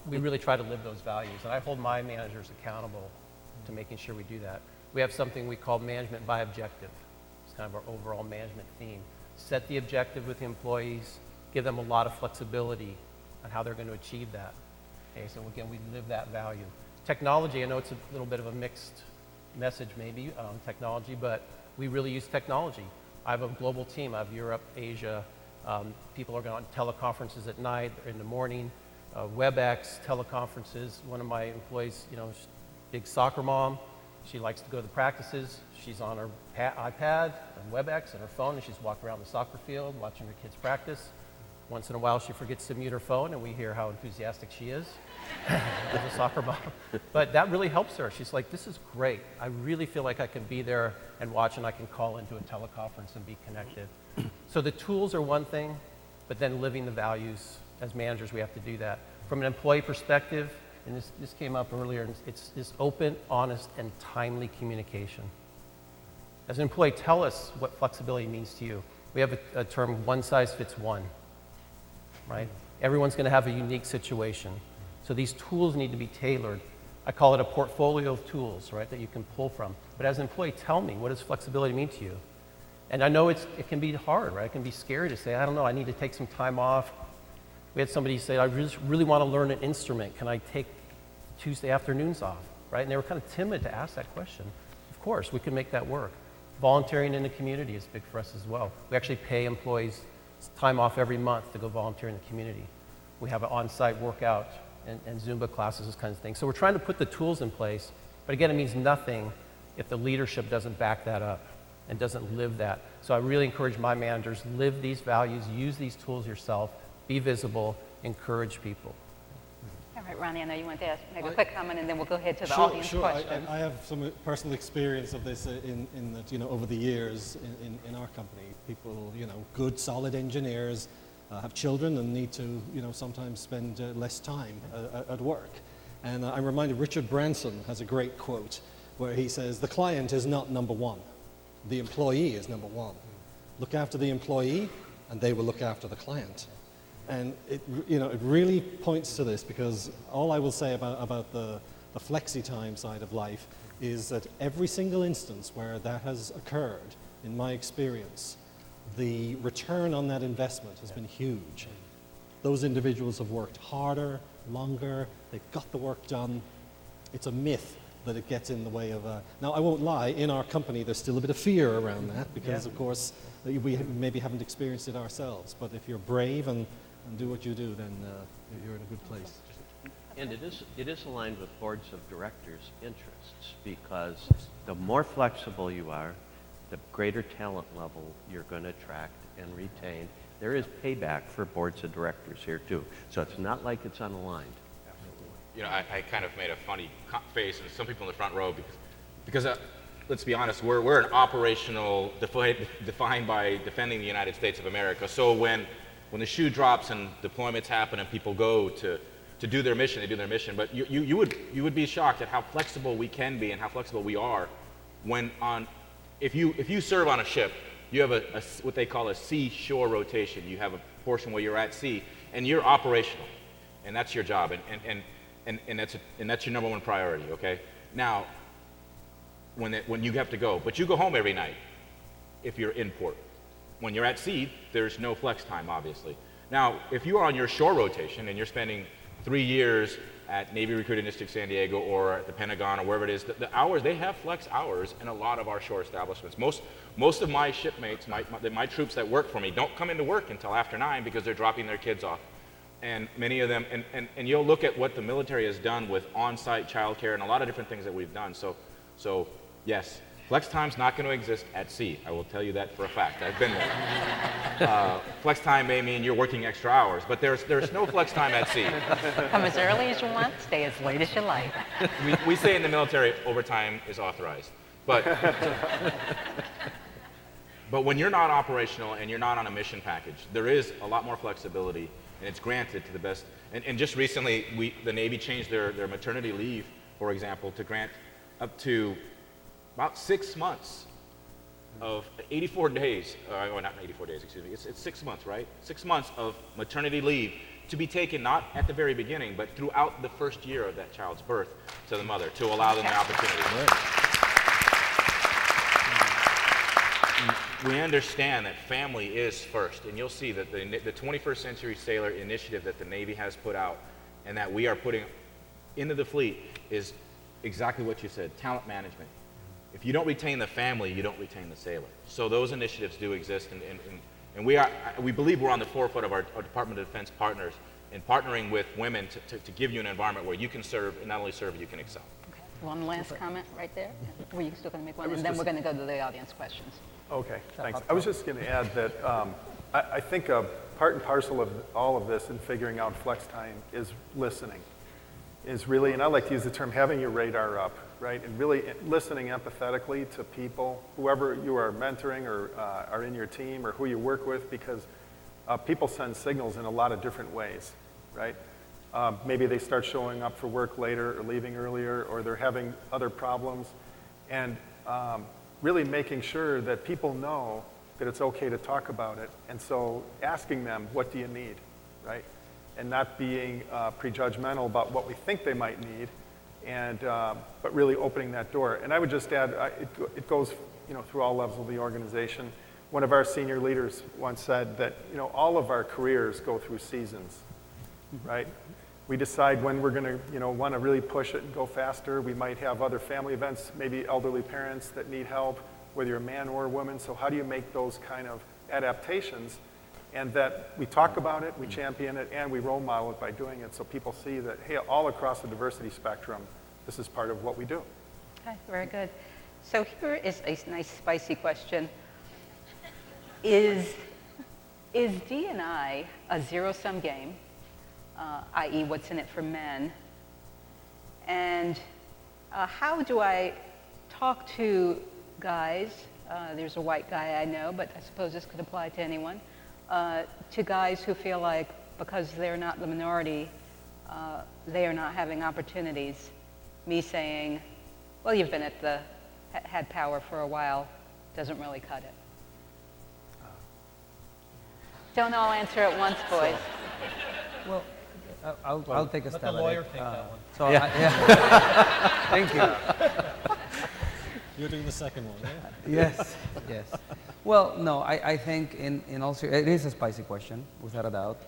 We really try to live those values. And I hold my managers accountable to making sure we do that. We have something we call management by objective. It's kind of our overall management theme. Set the objective with the employees, give them a lot of flexibility on how they're going to achieve that. Okay, so again, we live that value. Technology, I know it's a little bit of a mixed message maybe, technology, but we really use technology. I have a global team. I have Europe, Asia. People are going on teleconferences at night, in the morning, WebEx, teleconferences. One of my employees, big soccer mom. She likes to go to the practices. She's on her iPad and WebEx and her phone, and she's walking around the soccer field watching her kids practice. Once in a while, she forgets to mute her phone, and we hear how enthusiastic she is as a soccer mom. But that really helps her. She's like, this is great. I really feel like I can be there and watch, and I can call into a teleconference and be connected. So the tools are one thing, but then living the values. As managers, we have to do that. From an employee perspective, and this came up earlier, it's this open, honest, and timely communication. As an employee, tell us what flexibility means to you. We have a term, one size fits one, right? Everyone's going to have a unique situation. So these tools need to be tailored. I call it a portfolio of tools, right, that you can pull from. But as an employee, tell me, what does flexibility mean to you? And I know it can be hard, right? It can be scary to say, I don't know, I need to take some time off. We had somebody say, I really want to learn an instrument. Can I take Tuesday afternoons off, right? And they were kind of timid to ask that question. Of course, we can make that work. Volunteering in the community is big for us as well. We actually pay employees time off every month to go volunteer in the community. We have an on-site workout and Zumba classes, those kinds of things. So we're trying to put the tools in place, but again, it means nothing if the leadership doesn't back that up and doesn't live that. So I really encourage my managers, live these values, use these tools yourself, be visible, encourage people. All right, Ronnie, I know you want to make a quick comment, and then we'll go ahead to the Sure, audience sure. questions. I have some personal experience of this in that, over the years in our company, people, good, solid engineers have children and need to, sometimes spend less time at work. And I'm reminded Richard Branson has a great quote where he says, "The client is not number one. The employee is number one. Look after the employee, and they will look after the client." And it really points to this, because all I will say about the flexi-time side of life is that every single instance where that has occurred, in my experience, the return on that investment has been huge. Those individuals have worked harder, longer, they've got the work done. It's a myth that it gets in the way of Now, I won't lie, in our company there's still a bit of fear around that, because of course we maybe haven't experienced it ourselves. But if you're brave and do what you do, then you're in a good place. And it is aligned with boards of directors' interests, because the more flexible you are, the greater talent level you're going to attract and retain. There is payback for boards of directors here too, so it's not like it's unaligned. I kind of made a funny face, and some people in the front row, because let's be honest, we're an operational defined by defending the United States of America. So when the shoe drops and deployments happen and people go to do their mission, they do their mission. But you would be shocked at how flexible we can be and how flexible we are if you serve on a ship. You have what they call a sea-shore rotation. You have a portion where you're at sea and you're operational, and that's your job, and that's your number one priority. Okay. Now, when you have to go, but you go home every night if you're in port. When you're at sea, there's no flex time, obviously. Now, if you are on your shore rotation and you're spending 3 years at Navy Recruiting District San Diego or at the Pentagon or wherever it is, the hours, they have flex hours in a lot of our shore establishments. Most of my shipmates, my troops that work for me, don't come into work until after 9 because they're dropping their kids off. And many of them, and you'll look at what the military has done with on-site childcare and a lot of different things that we've done. So yes, flex time's not going to exist at sea. I will tell you that for a fact. I've been there. Flex time may mean you're working extra hours, but there's no flex time at sea. Come as early as you want, stay as late as you like. We say in the military, overtime is authorized. But when you're not operational and you're not on a mission package, there is a lot more flexibility, and it's granted to the best. And just recently, the Navy changed their maternity leave, for example, to grant up to about 6 months of 84 days, not 84 days, excuse me, it's 6 months, right? 6 months of maternity leave to be taken not at the very beginning, but throughout the first year of that child's birth to the mother, to allow them the opportunity. We understand that family is first, and you'll see that the 21st Century Sailor initiative that the Navy has put out and that we are putting into the fleet is exactly what you said, talent management. If you don't retain the family, you don't retain the sailor. So those initiatives do exist, and we believe we're on the forefront of our Department of Defense partners in partnering with women to give you an environment where you can serve, and not only serve, you can excel. Okay. One last comment right there. Were you still going to make one? And then we're going to go to the audience questions. Okay, thanks. I was just going to add that I think a part and parcel of all of this in figuring out flex time is listening. Is really, and I like to use the term having your radar up, right? And really listening empathetically to people, whoever you are mentoring or are in your team or who you work with, because people send signals in a lot of different ways, right? Maybe they start showing up for work later or leaving earlier, or they're having other problems. And really making sure that people know that it's okay to talk about it. And so asking them, what do you need, right? And not being prejudgmental about what we think they might need, and but really opening that door. And I would just add, it goes through all levels of the organization. One of our senior leaders once said that all of our careers go through seasons, right? We decide when we're going to want to really push it and go faster. We might have other family events, maybe elderly parents that need help, whether you're a man or a woman. So how do you make those kind of adaptations? And that we talk about it, we champion it, and we role model it by doing it, so people see that, hey, all across the diversity spectrum, this is part of what we do. Okay, very good. So here is a nice spicy question. Is D&I a zero-sum game? i.e. what's in it for men. And how do I talk to guys, there's a white guy I know, but I suppose this could apply to anyone, to guys who feel like because they're not the minority, they are not having opportunities. Me saying, well, you've been had power for a while, doesn't really cut it. Don't all answer at once, boys. Well, I'll take a Let stab the at lawyer it. take that one. So yeah. Thank you. You're doing the second one, yeah? Yes, yes. Well, no, I think in all it is a spicy question, without a doubt.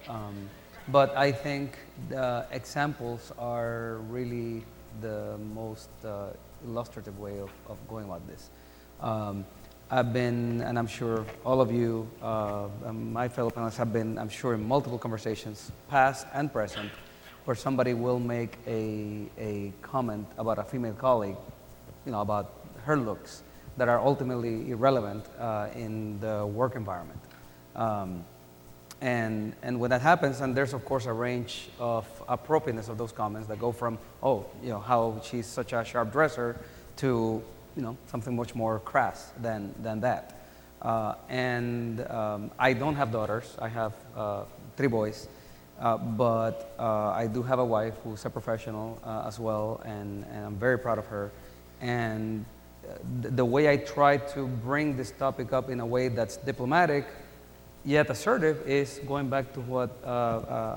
But I think the examples are really the most illustrative way of going about this. I've been, and I'm sure all of you, my fellow panelists have been, I'm sure, in multiple conversations, past and present, where somebody will make a comment about a female colleague, about her looks that are ultimately irrelevant in the work environment. And when that happens, and there's of course a range of appropriateness of those comments that go from, how she's such a sharp dresser, to something much more crass than that. I don't have daughters. I have 3 boys, but I do have a wife who's a professional as well, and I'm very proud of her. And the way I try to bring this topic up in a way that's diplomatic yet assertive is going back to what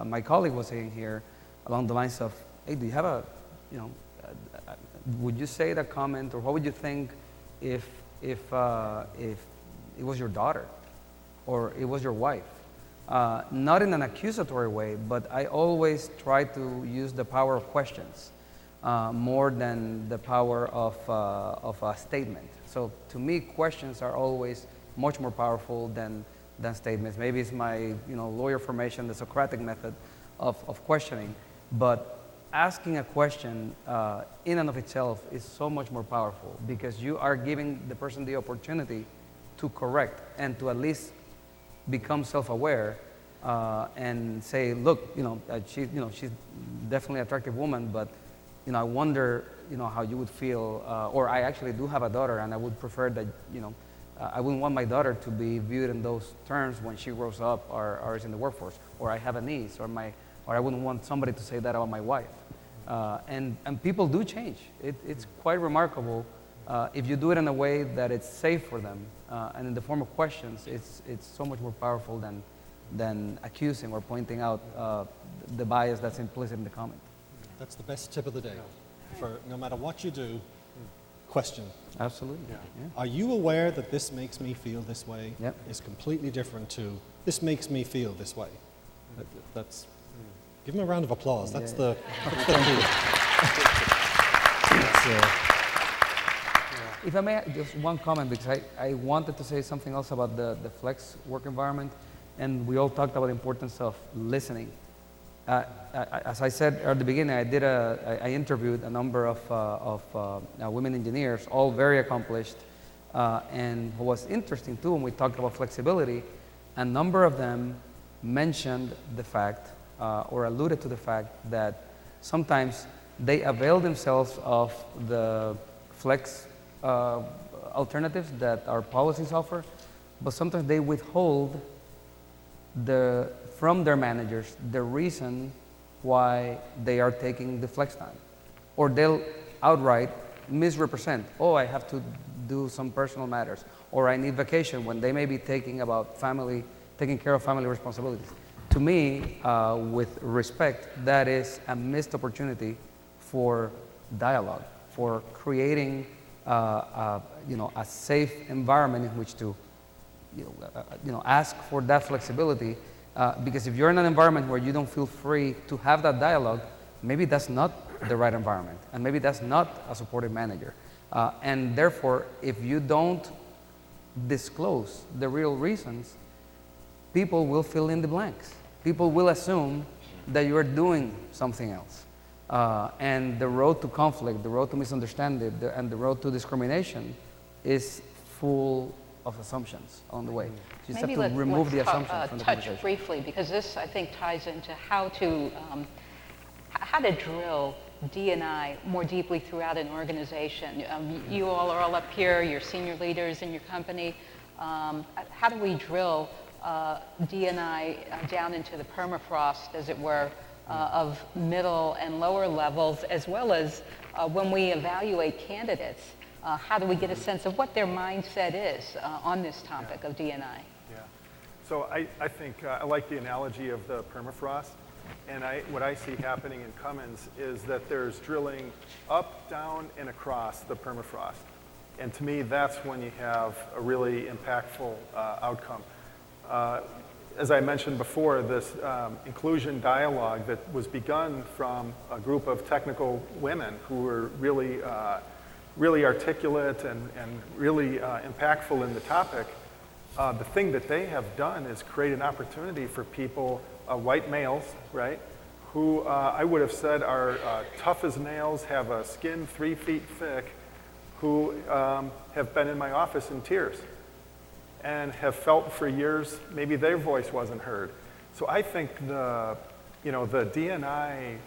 my colleague was saying here, along the lines of, hey, do you have would you say that comment, or what would you think if it was your daughter or it was your wife? Not in an accusatory way, but I always try to use the power of questions more than the power of a statement. So to me, questions are always much more powerful than statements. Maybe it's my lawyer formation, the Socratic method of questioning, but asking a question in and of itself is so much more powerful, because you are giving the person the opportunity to correct and to at least become self-aware and say, look, she's definitely an attractive woman, but I wonder how you would feel, or I actually do have a daughter, and I would prefer that I wouldn't want my daughter to be viewed in those terms when she grows up or is in the workforce, or I have a niece, or I wouldn't want somebody to say that about my wife. And people do change. It's quite remarkable if you do it in a way that it's safe for them, and in the form of questions. It's so much more powerful than accusing or pointing out the bias that's implicit in the comment. That's the best tip of the day. For no matter what you do, question. Absolutely. Yeah. Yeah. Are you aware that this makes me feel this way? Yep. Is completely different to this makes me feel this way. That's give him a round of applause. That's the key. If I may, just one comment, because I wanted to say something else about the flex work environment, and we all talked about the importance of listening. As I said at the beginning, I interviewed a number of women engineers, all very accomplished, and what was interesting too, when we talked about flexibility, a number of them mentioned the fact, or alluded to the fact, that sometimes they avail themselves of the flex alternatives that our policies offer, but sometimes they withhold from their managers the reason why they are taking the flex time. Or they'll outright misrepresent, oh, I have to do some personal matters, or I need vacation, when they may be taking care of family responsibilities. To me, with respect, that is a missed opportunity for dialogue, for creating a safe environment in which to ask for that flexibility. Because if you're in an environment where you don't feel free to have that dialogue, maybe that's not the right environment, and maybe that's not a supportive manager. And therefore, if you don't disclose the real reasons, people will fill in the blanks. People will assume that you are doing something else. And the road to conflict, the road to misunderstanding, and the road to discrimination is full of assumptions on the way. So you just Maybe have to remove the let's assumptions from the touch conversation. briefly, because this, I think, ties into how to drill D&I more deeply throughout an organization. You all are all up here, you're senior leaders in your company. How do we drill D&I down into the permafrost, as it were, of middle and lower levels, as well as when we evaluate candidates, how do we get a sense of what their mindset is on this topic of D&I? Yeah. So I think I like the analogy of the permafrost. And what I see happening in Cummins is that there's drilling up, down, and across the permafrost. And to me, that's when you have a really impactful outcome. As I mentioned before, this inclusion dialogue that was begun from a group of technical women who were really, really articulate and really impactful in the topic, the thing that they have done is create an opportunity for people, white males, right, who I would have said are tough as nails, have a skin 3 feet thick, who have been in my office in tears and have felt for years maybe their voice wasn't heard. So I think the D&I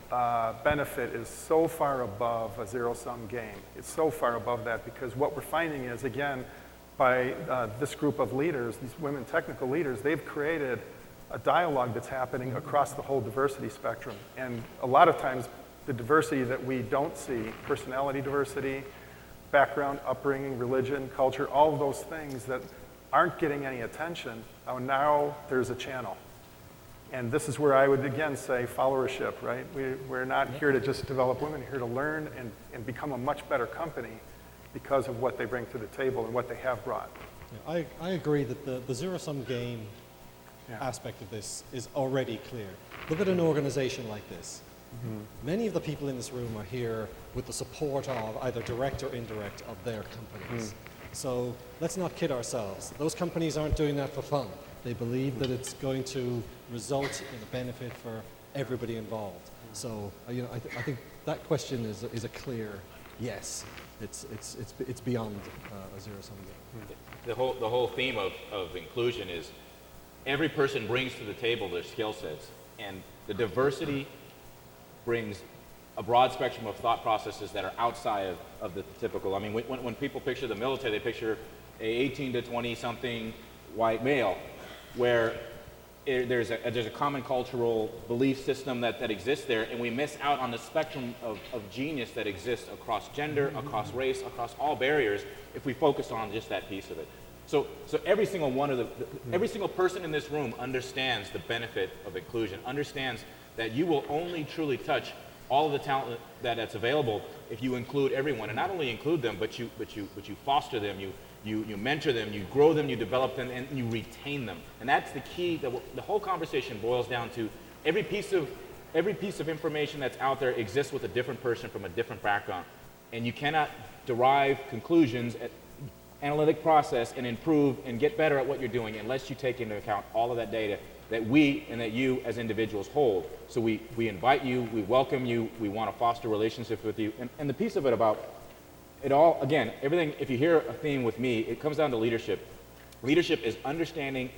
benefit is so far above a zero-sum game. It's so far above that because what we're finding is, again, by this group of leaders, these women technical leaders, they've created a dialogue that's happening across the whole diversity spectrum. And a lot of times, the diversity that we don't see, personality diversity, background, upbringing, religion, culture, all of those things that aren't getting any attention, now there's a channel. And this is where I would again say followership, right? We're not here to just develop women, we're here to learn and become a much better company because of what they bring to the table and what they have brought. Yeah, I agree that the zero-sum game aspect of this is already clear. Look at an organization like this. Many of the people in this room are here with the support of either direct or indirect of their companies. So let's not kid ourselves. Those companies aren't doing that for fun. They believe that it's going to result in a benefit for everybody involved. So I think that question is a clear yes. It's beyond a zero-sum game. The whole theme of inclusion is every person brings to the table their skill sets, and the diversity brings a broad spectrum of thought processes that are outside of the typical. I mean, when people picture the military, they picture a 18 to 20 something white male, where there's a common cultural belief system that exists there, and we miss out on the spectrum of genius that exists across gender, across race, across all barriers, if we focus on just that piece of it. So every single one of every single person in this room understands the benefit of inclusion, understands that you will only truly touch all of the talent that's available if you include everyone, and not only include them, but you foster them, you mentor them, you grow them, you develop them, and you retain them. And that's the key. The whole conversation boils down to every piece of information that's out there exists with a different person from a different background, and you cannot derive conclusions at analytic process and improve and get better at what you're doing unless you take into account all of that data that we and that you as individuals hold. So we invite you, we welcome you, we want to foster relationships with you. And the piece of it about it all, again, everything, if you hear a theme with me, it comes down to leadership. Leadership is understanding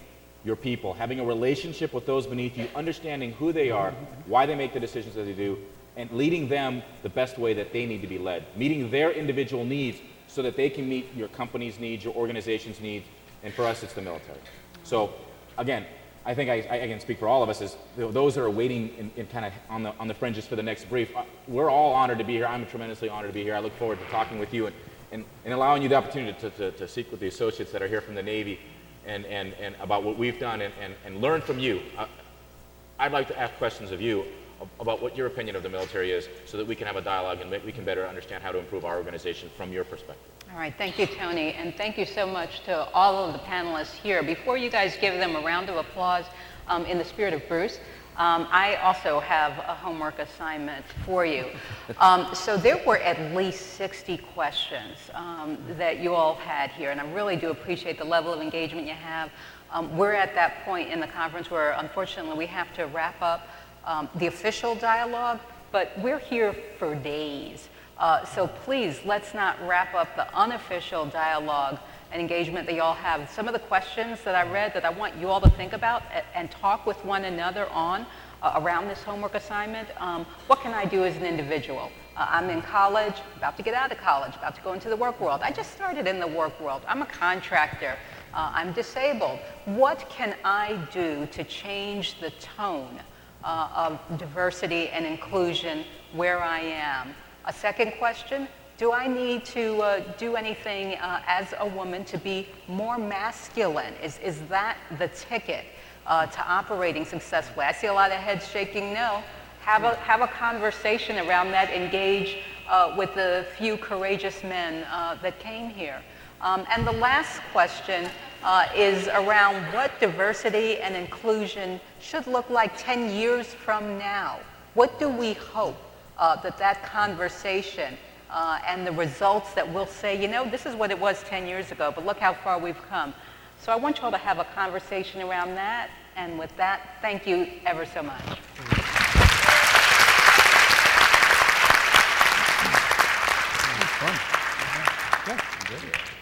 your people, having a relationship with those beneath you, understanding who they are, why they make the decisions that they do, and leading them the best way that they need to be led, meeting their individual needs so that they can meet your company's needs, your organization's needs, and for us, it's the military. So, again, I think I can speak for all of us as those that are waiting in kind of on the fringes for the next brief. We're all honored to be here. I'm tremendously honored to be here. I look forward to talking with you and allowing you the opportunity to speak with the associates that are here from the Navy and about what we've done and learn from you. I'd like to ask questions of you about what your opinion of the military is so that we can have a dialogue and we can better understand how to improve our organization from your perspective. All right, thank you, Tony, and thank you so much to all of the panelists here. Before you guys give them a round of applause in the spirit of Bruce, I also have a homework assignment for you. So there were at least 60 questions that you all had here, and I really do appreciate the level of engagement you have. We're at that point in the conference where, unfortunately, we have to wrap up the official dialogue, but we're here for days. So please, let's not wrap up the unofficial dialogue and engagement that you all have. Some of the questions that I read that I want you all to think about and talk with one another on around this homework assignment. What can I do as an individual? I'm in college, about to get out of college, about to go into the work world. I just started in the work world. I'm a contractor. I'm disabled. What can I do to change the tone of diversity and inclusion where I am? A second question, do I need to do anything as a woman to be more masculine? Is that the ticket to operating successfully? I see a lot of heads shaking no. Have a conversation around that. Engage with the few courageous men that came here. And the last question is around what diversity and inclusion should look like 10 years from now. What do we hope that conversation and the results that we'll say, you know, this is what it was 10 years ago, but look how far we've come. So I want you all to have a conversation around that. And with that, thank you ever so much. Fun. Yeah, good.